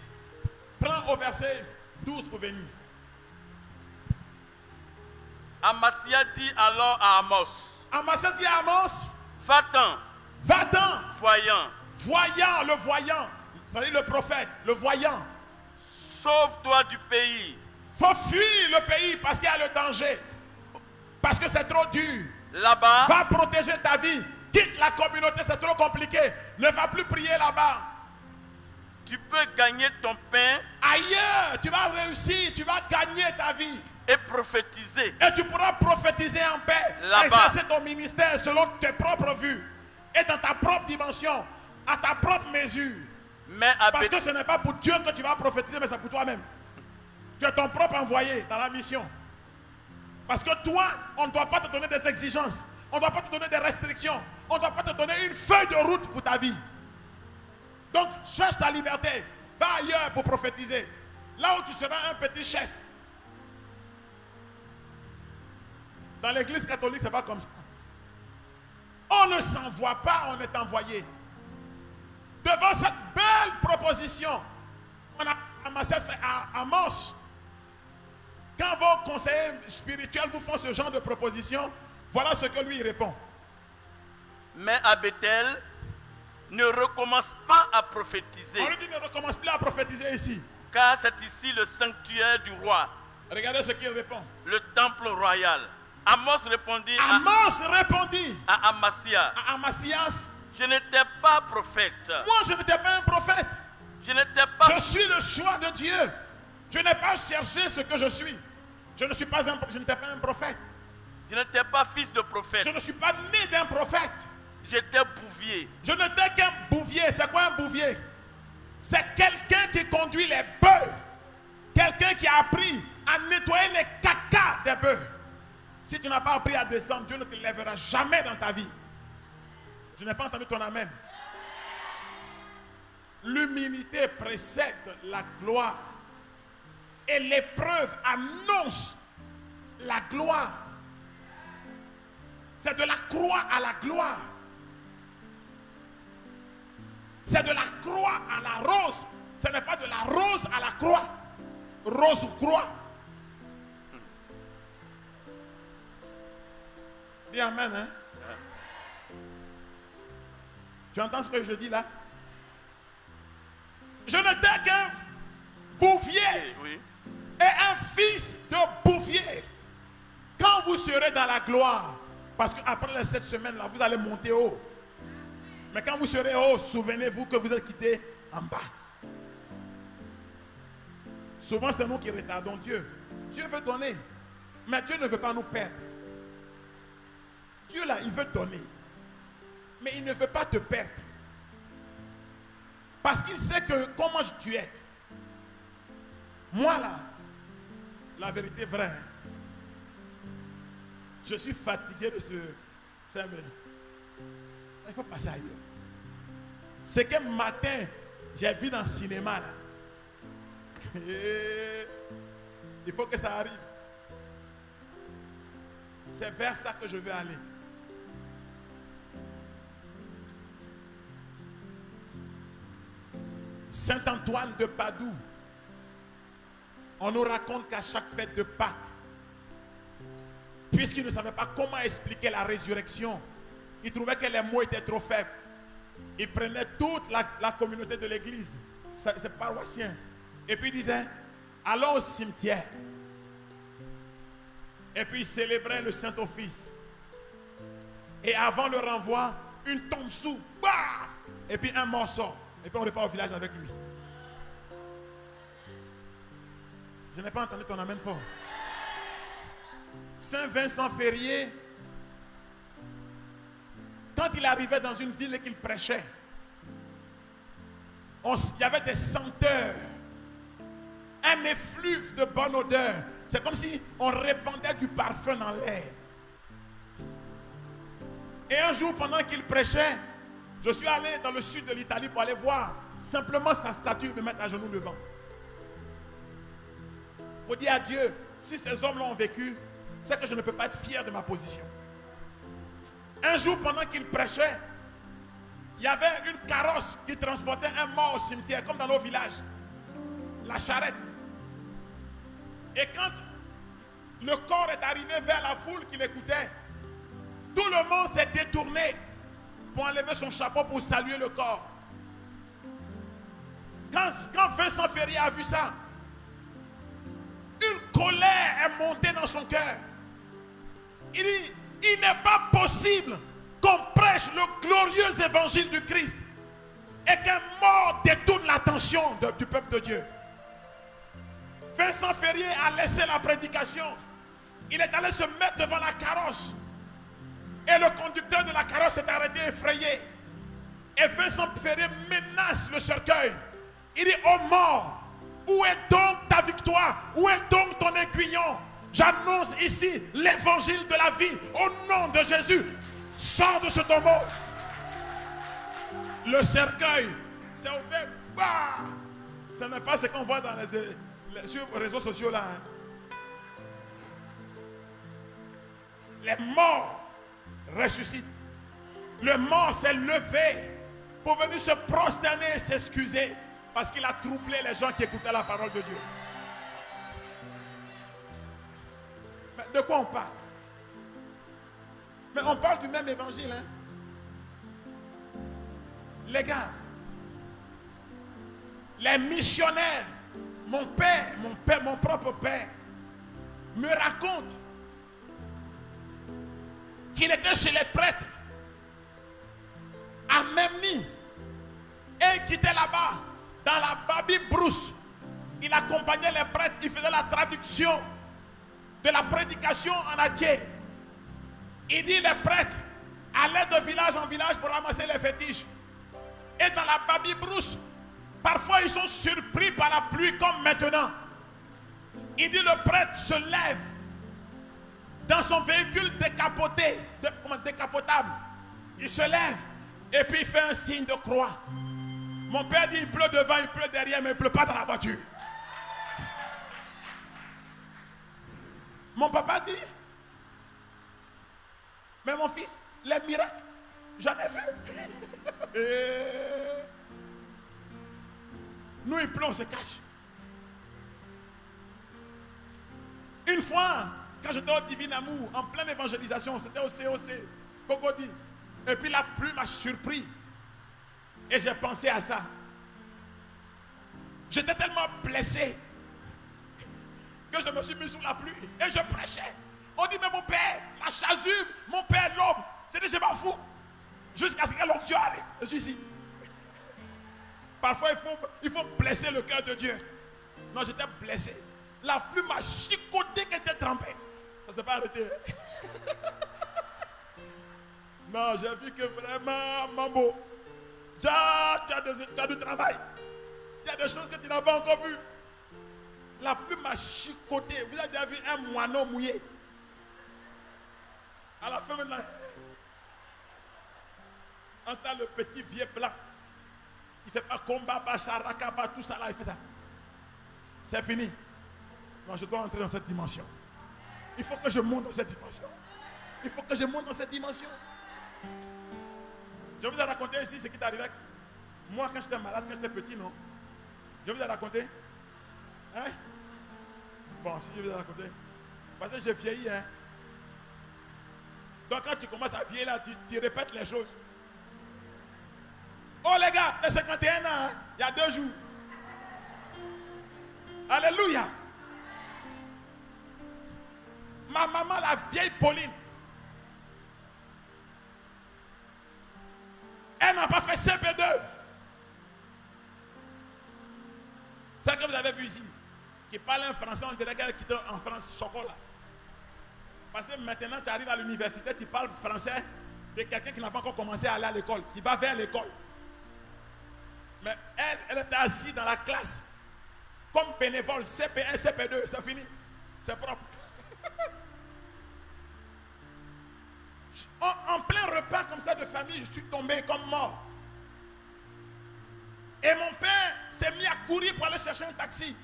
prends au verset 12 pour venir. Amasia dit alors à Amos, Amasia dit à Amos, va-t'en, va-t'en, voyant, voyant, le voyant, c'est-à-dire le prophète, le voyant. Sauve-toi du pays. Faut fuir le pays parce qu'il y a le danger. Parce que c'est trop dur. Là-bas, va protéger ta vie. Quitte la communauté, c'est trop compliqué. Ne va plus prier là-bas. Tu peux gagner ton pain. Ailleurs, tu vas réussir, tu vas gagner ta vie. Et prophétiser. Et tu pourras prophétiser en paix. Exercer ton ministère selon tes propres vues. Et dans ta propre dimension. À ta propre mesure. Mais parce que ce n'est pas pour Dieu que tu vas prophétiser, mais c'est pour toi-même. Tu es ton propre envoyé dans la mission. Parce que toi, on ne doit pas te donner des exigences. On ne doit pas te donner des restrictions. On ne doit pas te donner une feuille de route pour ta vie. Donc, cherche ta liberté. Va ailleurs pour prophétiser. Là où tu seras un petit chef. Dans l'église catholique, ce n'est pas comme ça. On ne s'envoie pas, on est envoyé. Devant cette belle proposition, on a amassé à Amos. Quand vos conseillers spirituels vous font ce genre de proposition, voilà ce que lui répond. Mais à Bethel, ne recommence pas à prophétiser. On lui dit ne recommence plus à prophétiser ici. Car c'est ici le sanctuaire du roi. Regardez ce qu'il répond. Le temple royal. Amos répondit à Amasias. Je n'étais pas prophète. Moi, je n'étais pas un prophète. Je n'étais pas. Je suis le choix de Dieu. Je n'ai pas cherché ce que je suis. Je n'étais pas un prophète. Je n'étais pas fils de prophète. Je ne suis pas né d'un prophète. J'étais bouvier. Je n'étais qu'un bouvier. C'est quoi un bouvier? C'est quelqu'un qui conduit les bœufs. Quelqu'un qui a appris à nettoyer les cacas des bœufs. Si tu n'as pas appris à descendre, Dieu ne te lèvera jamais dans ta vie. Je n'ai pas entendu ton amen. L'humilité précède la gloire. Et l'épreuve annonce la gloire. C'est de la croix à la gloire. C'est de la croix à la rose. Ce n'est pas de la rose à la croix. Rose ou croix. Dis amen, hein? Tu entends ce que je dis là? Je n'étais qu'un bouvier. Oui. Et un fils de bouvier. Quand vous serez dans la gloire, parce qu'après les 7 semaines là, vous allez monter haut. Mais quand vous serez haut, souvenez-vous que vous êtes quitté en bas. Souvent c'est nous qui retardons Dieu. Dieu veut donner, mais Dieu ne veut pas nous perdre. Dieu là, il veut donner, mais il ne veut pas te perdre. Parce qu'il sait que comment tu es. Moi là, la vérité vraie, je suis fatigué de ce sermon. Il faut passer ailleurs. C'est qu'un matin, j'ai vu dans le cinéma là. Et il faut que ça arrive. C'est vers ça que je veux aller. Saint Antoine de Padoue, on nous raconte qu'à chaque fête de Pâques, puisqu'il ne savait pas comment expliquer la résurrection, il trouvait que les mots étaient trop faibles. Il prenait toute la communauté de l'église, ses paroissiens, et puis il disait, allons au cimetière. Et puis il célébrait le Saint-Office. Et avant le renvoi, une tombe sous, bah, et puis un morceau. Et puis on repart au village avec lui. Je n'ai pas entendu ton amen fort. Saint Vincent Ferrier, quand il arrivait dans une ville et qu'il prêchait, il y avait des senteurs, un effluve de bonne odeur. C'est comme si on répandait du parfum dans l'air. Et un jour, pendant qu'il prêchait, je suis allé dans le sud de l'Italie pour aller voir simplement sa statue, me mettre à genoux devant. Pour dire à Dieu, si ces hommes l'ont vécu, c'est que je ne peux pas être fier de ma position. Un jour, pendant qu'il prêchait, il y avait une carrosse qui transportait un mort au cimetière, comme dans nos villages. La charrette. Et quand le corps est arrivé vers la foule qui l'écoutait, tout le monde s'est détourné pour enlever son chapeau pour saluer le corps. Quand Vincent Ferrier a vu ça, une colère est montée dans son cœur. Il dit, il n'est pas possible qu'on prêche le glorieux évangile du Christ et qu'un mort détourne l'attention du peuple de Dieu. Vincent Ferrier a laissé la prédication. Il est allé se mettre devant la carrosse. Et le conducteur de la carrosse s'est arrêté effrayé. Et Vincent Ferrier menace le cercueil. Il dit, ô mort, où est donc ta victoire? Où est donc ton aiguillon? J'annonce ici l'évangile de la vie. Au nom de Jésus, sors de ce tombeau. Le cercueil s'est ouvert. Bah! Ce n'est pas ce qu'on voit dans sur les réseaux sociaux là. Hein. Les morts ressuscitent. Le mort s'est levé pour venir se prosterner et s'excuser parce qu'il a troublé les gens qui écoutaient la parole de Dieu. Mais de quoi on parle? Mais on parle du même évangile. Hein? Les gars, les missionnaires, mon propre père, me raconte qu'il était chez les prêtres à Memni et qu'il était là-bas dans la Baby Brousse. Il accompagnait les prêtres, il faisait la traduction de la prédication en entier. Il dit les prêtres allaient de village en village pour ramasser les fétiches. Et dans la Baby Brousse, parfois ils sont surpris par la pluie comme maintenant. Il dit le prêtre se lève dans son véhicule décapotable. Il se lève et puis il fait un signe de croix. Mon père dit il pleut devant, il pleut derrière, mais il ne pleut pas dans la voiture. Mon papa dit, mais mon fils, les miracles, j'en ai vu. Nous, il pleut, on se cache. Une fois, quand j'étais au Divin Amour, en pleine évangélisation, c'était au COC, Cogodi. Et puis la pluie m'a surpris. Et j'ai pensé à ça. J'étais tellement blessé que je me suis mis sous la pluie. Et je prêchais. On dit, mais mon père, la chasuble, mon père, l'homme. J'ai dit, je m'en fous. Jusqu'à ce que l'onction arrive. Je suis ici. Parfois, il faut blesser le cœur de Dieu. Non, j'étais blessé. La pluie m'a chicoté qu'elle était trempée. Ça ne s'est pas arrêté. Non, j'ai vu que vraiment, Mambo, tu as du travail. Il y a des choses que tu n'as pas encore vues. La pluie m'a chicoté. Vous avez déjà vu un moineau mouillé? À la fin maintenant, on entend le petit vieux blanc. Il ne fait pas combat, bacharakaba, tout ça là. Il fait ça. C'est fini. Non, je dois entrer dans cette dimension. Il faut que je monte dans cette dimension. Il faut que je monte dans cette dimension. Je vous ai raconté ici ce qui est arrivé. Moi, quand j'étais malade, quand j'étais petit, non? Je vous ai raconté? Hein? Bon, si je vous ai raconté. Parce que j'ai vieilli, hein? Donc, quand tu commences à vieillir, là, tu répètes les choses. Oh, les gars, de 51 ans, hein? Il y a 2 jours. Alléluia. Ma maman, la vieille Pauline, elle n'a pas fait CP2. C'est ce que vous avez vu ici. Qui parle un français, on dirait qu'elle quitte en France, chocolat. Parce que maintenant, tu arrives à l'université, tu parles français de quelqu'un qui n'a pas encore commencé à aller à l'école, qui va vers l'école. Mais elle était assise dans la classe, comme bénévole, CP1, CP2, c'est fini. C'est propre. En plein repas comme ça de famille, je suis tombé comme mort. Et mon père s'est mis à courir pour aller chercher un taxi.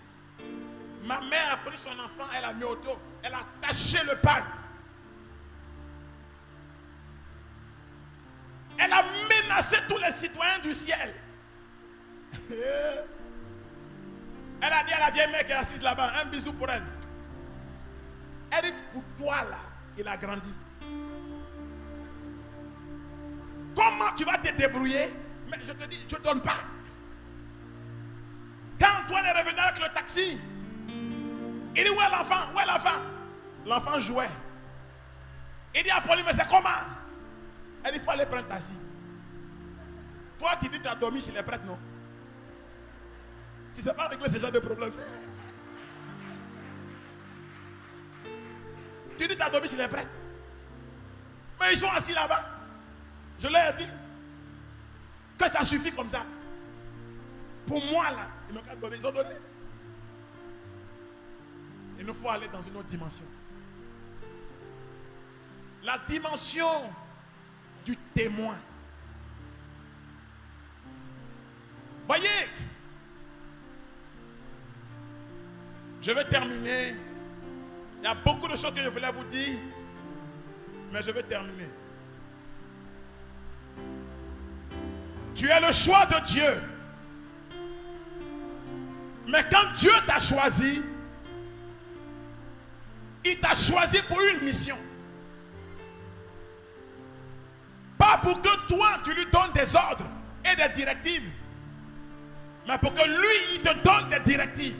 Ma mère a pris son enfant, elle a mis au dos, elle a taché le pan. Elle a menacé tous les citoyens du ciel. Elle a dit à la vieille mère qui est assise là-bas, un bisou pour elle. Elle dit, pour toi là, il a grandi. Comment tu vas te débrouiller? Mais je te dis, je ne donne pas. Quand Antoine est revenu avec le taxi, il dit, où est l'enfant? Où est l'enfant? L'enfant jouait. Il dit à Pauline, mais c'est comment? Elle dit, il faut aller prendre un taxi. Toi, tu dis, tu as dormi chez les prêtres, non? Tu ne sais pas régler ce genre de problème. Tu dis, tu as dormi chez les prêtres. Mais ils sont assis là-bas. Je leur ai dit que ça suffit comme ça. Pour moi, là, ils n'ont qu'à donner. Ils ont donné. Il nous faut aller dans une autre dimension. La dimension du témoin. Voyez, je vais terminer. Il y a beaucoup de choses que je voulais vous dire, mais je vais terminer. Tu es le choix de Dieu. Mais quand Dieu t'a choisi, il t'a choisi pour une mission. Pas pour que toi, tu lui donnes des ordres et des directives, mais pour que lui, il te donne des directives.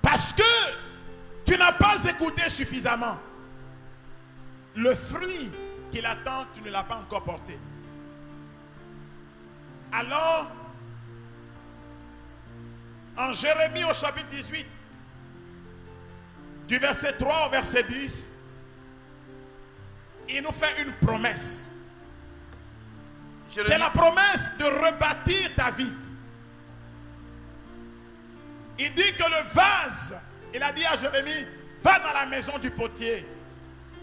Parce que tu n'as pas écouté suffisamment. Le fruit qu'il attend, tu ne l'as pas encore porté. Alors, en Jérémie au chapitre 18, du verset 3 au verset 10, il nous fait une promesse. C'est la promesse de rebâtir ta vie. Il dit que le vase, il a dit à Jérémie, va dans la maison du potier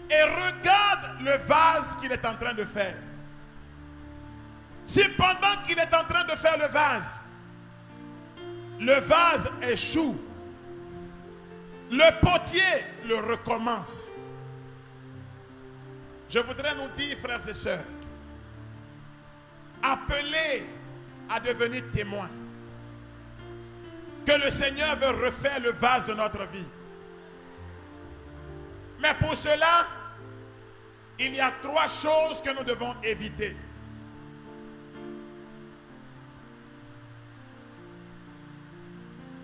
et regarde le vase qu'il est en train de faire. Si pendant qu'il est en train de faire le vase échoue, le potier le recommence. Je voudrais nous dire, frères et sœurs, appelés à devenir témoins, que le Seigneur veut refaire le vase de notre vie. Mais pour cela, il y a 3 choses que nous devons éviter.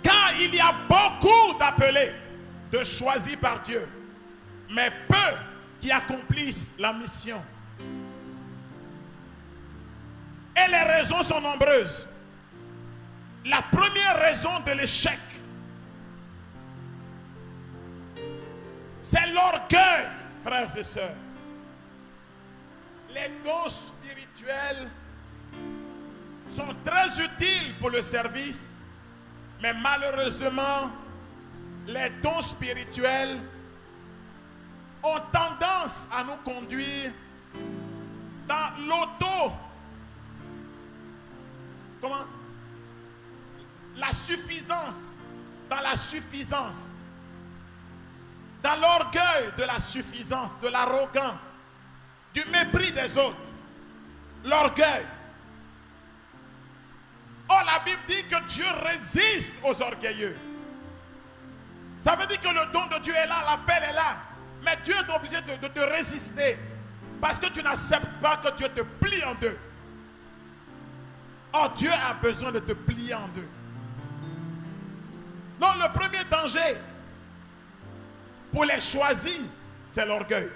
Car il y a beaucoup d'appelés, de choisis par Dieu, mais peu qui accomplissent la mission. Et les raisons sont nombreuses. La première raison de l'échec, c'est l'orgueil, frères et sœurs. Les dons spirituels sont très utiles pour le service, mais malheureusement, les dons spirituels ont tendance à nous conduire dans la suffisance, dans la suffisance, dans l'orgueil de la suffisance, de l'arrogance, du mépris des autres, l'orgueil. Or, la Bible dit que Dieu résiste aux orgueilleux. Ça veut dire que le don de Dieu est là, l'appel est là. Mais Dieu est obligé de te résister parce que tu n'acceptes pas que Dieu te plie en deux. Or, Dieu a besoin de te plier en deux. Donc, le premier danger pour les choisis, c'est l'orgueil.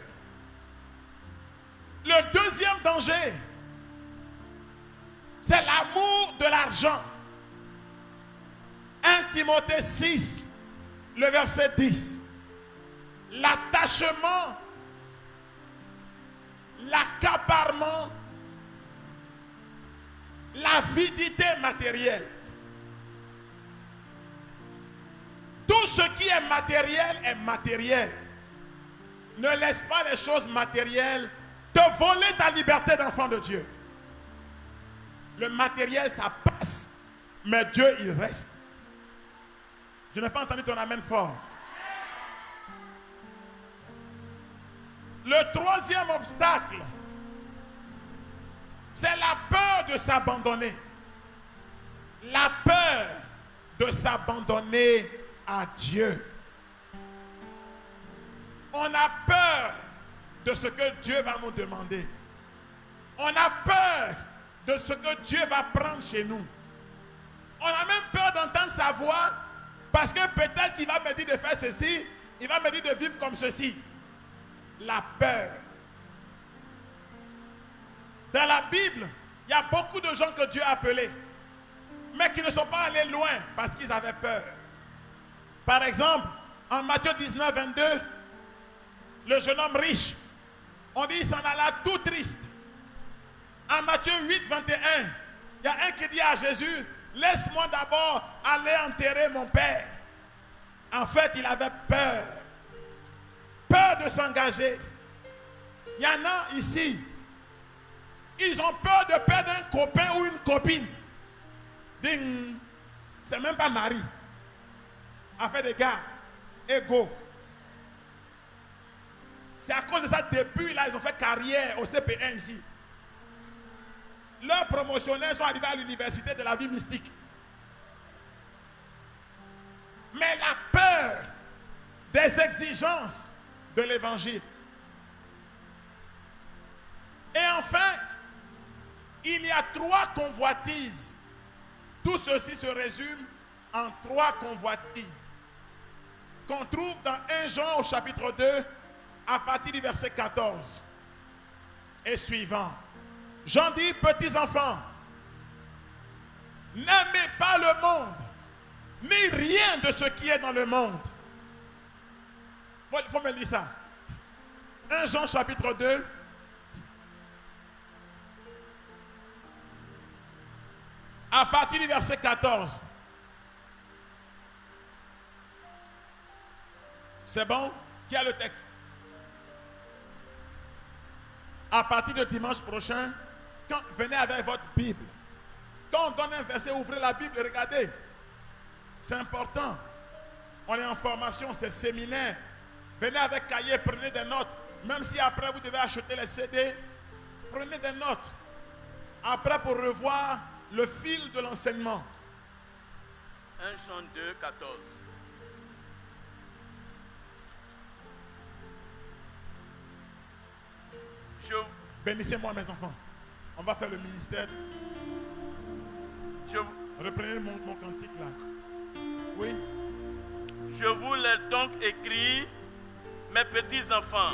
Le deuxième danger, c'est l'amour de l'argent. 1 Timothée 6, le verset 10. L'attachement, l'accaparement, l'avidité matérielle. Tout ce qui est matériel est matériel. Ne laisse pas les choses matérielles te voler ta liberté d'enfant de Dieu. Le matériel, ça passe, mais Dieu, il reste. Je n'ai pas entendu ton amen fort. Le troisième obstacle, c'est la peur de s'abandonner. La peur de s'abandonner à Dieu. On a peur de ce que Dieu va nous demander. On a peur de ce que Dieu va prendre chez nous. On a même peur d'entendre sa voix parce que peut-être qu'il va me dire de faire ceci, il va me dire de vivre comme ceci. La peur. Dans la Bible, il y a beaucoup de gens que Dieu a appelés, mais qui ne sont pas allés loin parce qu'ils avaient peur. Par exemple, en Matthieu 19, 22, le jeune homme riche, on dit qu'il s'en alla tout triste. En Matthieu 8, 21, il y a un qui dit à Jésus, laisse-moi d'abord aller enterrer mon père. En fait, il avait peur. Peur de s'engager. Il y en a ici, ils ont peur de perdre un copain ou une copine. Ding, c'est même pas mari. En fait, des gars, égaux. C'est à cause de ça, depuis là, ils ont fait carrière au CP1 ici. Leurs promotionnaires sont arrivés à l'université de la vie mystique. Mais la peur des exigences de l'évangile. Et Il y a 3 convoitises. Tout ceci se résume en 3 convoitises qu'on trouve dans 1 Jean au chapitre 2 à partir du verset 14 et suivant. Jean dit, petits enfants, n'aimez pas le monde, ni rien de ce qui est dans le monde. Il faut me dire ça. 1 Jean chapitre 2. À partir du verset 14. C'est bon? Qui a le texte? À partir de dimanche prochain, venez avec votre Bible. Quand on donne un verset, ouvrez la Bible et regardez. C'est important. On est en formation, c'est séminaire. Venez avec cahier, prenez des notes. Même si après vous devez acheter les CD, prenez des notes. Après pour revoir le fil de l'enseignement. 1 Jean 2, 14. Bénissez-moi mes enfants. On va faire le ministère. Reprenez mon cantique là. Oui. Je vous l'ai donc écrit, mes petits enfants.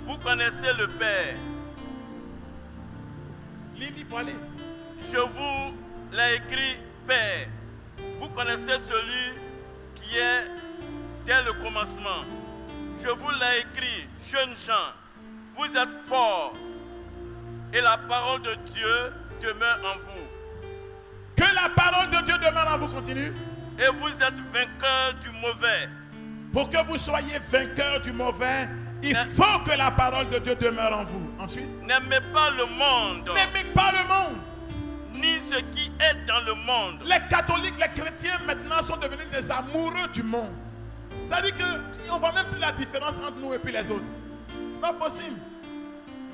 Vous connaissez le Père. Lili, pour aller. Je vous l'ai écrit, Père. Vous connaissez celui qui est dès le commencement. Je vous l'ai écrit, jeunes gens. Vous êtes forts et la parole de Dieu demeure en vous. Que la parole de Dieu demeure en vous, continue. Et vous êtes vainqueurs du mauvais. Pour que vous soyez vainqueurs du mauvais, il faut que la parole de Dieu demeure en vous. Ensuite, n'aimez pas le monde. N'aimez pas le monde. Ni ce qui est dans le monde. Les catholiques, les chrétiens maintenant sont devenus des amoureux du monde. C'est-à-dire qu'on ne voit même plus la différence entre nous et puis les autres. C'est pas possible.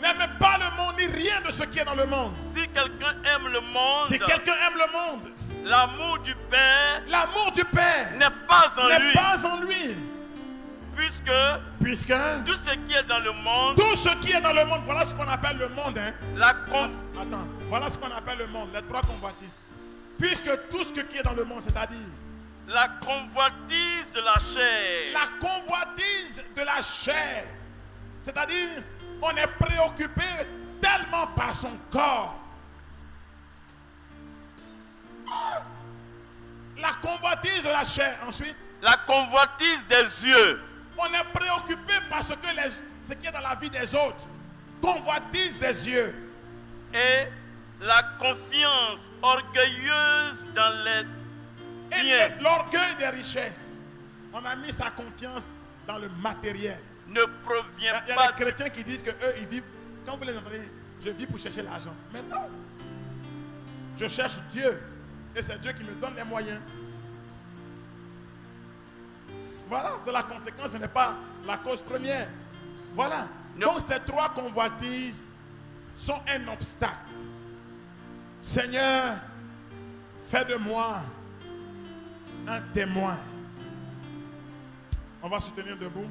N'aimez pas le monde ni rien de ce qui est dans le monde. Si quelqu'un aime le monde, si quelqu'un aime le monde, l'amour du Père n'est pas en lui. Puisque tout ce qui est dans le monde, voilà ce qu'on appelle le monde. Hein. Attends, voilà ce qu'on appelle le monde, les 3 convoitises. Puisque tout ce qui est dans le monde, c'est-à-dire la convoitise de la chair. La convoitise de la chair. C'est-à-dire, on est préoccupé tellement par son corps. La convoitise de la chair, ensuite. La convoitise des yeux. On est préoccupé par ce qui est dans la vie des autres. Convoitise des yeux. Et la confiance orgueilleuse dans les biens. Et l'orgueil des richesses. On a mis sa confiance dans le matériel. Ne provient pas. Il y a des chrétiens qui disent que eux ils vivent. Quand vous les entendez, je vis pour chercher l'argent. Mais non. Je cherche Dieu. Et c'est Dieu qui me donne les moyens. Voilà, c'est la conséquence, ce n'est pas la cause première. Voilà. Donc ces 3 convoitises sont un obstacle. Seigneur, fais de moi un témoin. On va se tenir debout.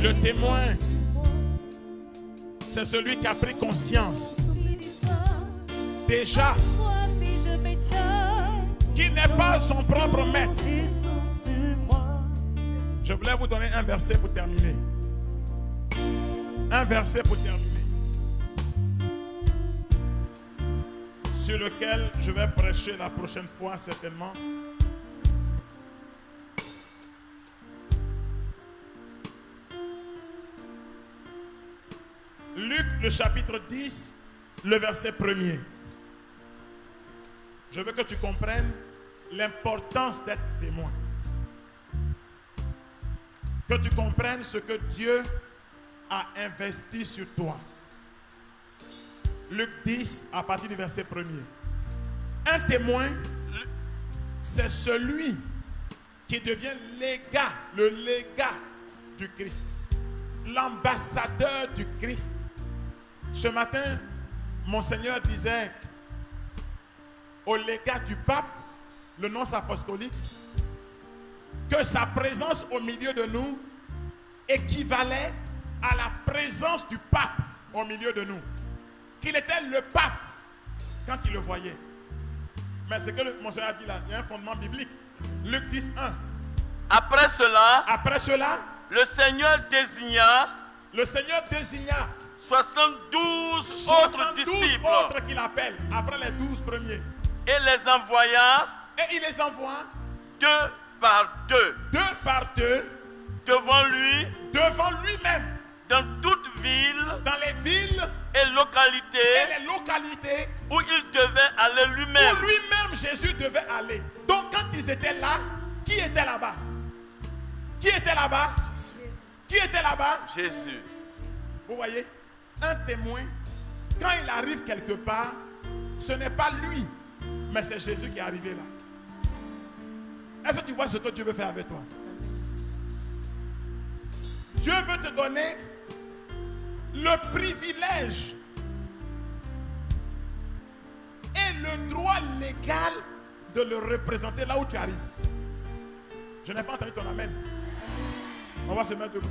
Le témoin, c'est celui qui a pris conscience déjà qu'il n'est pas son propre maître. Je voulais vous donner un verset pour terminer. Un verset pour terminer. Sur lequel je vais prêcher la prochaine fois certainement. Luc, le chapitre 10, le verset 1er. Je veux que tu comprennes l'importance d'être témoin. Que tu comprennes ce que Dieu a investi sur toi. Luc 10, à partir du verset 1er. Un témoin, c'est celui qui devient légat, le légat du Christ. L'ambassadeur du Christ. Ce matin, Monseigneur disait au légat du pape, le nonce apostolique, que sa présence au milieu de nous équivalait à la présence du pape au milieu de nous. Qu'il était le pape quand il le voyait. Mais c'est que mon Seigneur a dit là, il y a un fondement biblique. Luc 10, 1. Après cela, le Seigneur désigna 72 autres disciples autres qu'il appelle après les 12 premiers. et les envoya Et il les envoie 2 par 2 devant lui-même dans toute ville dans les villes et localités et les localités où il devait aller où lui-même. lui-même Jésus devait aller. Donc quand ils étaient là, qui était là-bas? Qui était là-bas? Qui était là-bas? Jésus. Vous voyez, un témoin, quand il arrive quelque part, ce n'est pas lui, mais c'est Jésus qui est arrivé là. Est-ce que tu vois ce que Dieu veut faire avec toi? Dieu veut te donner le privilège et le droit légal de le représenter là où tu arrives. Je n'ai pas entendu ton amen. On va se mettre debout.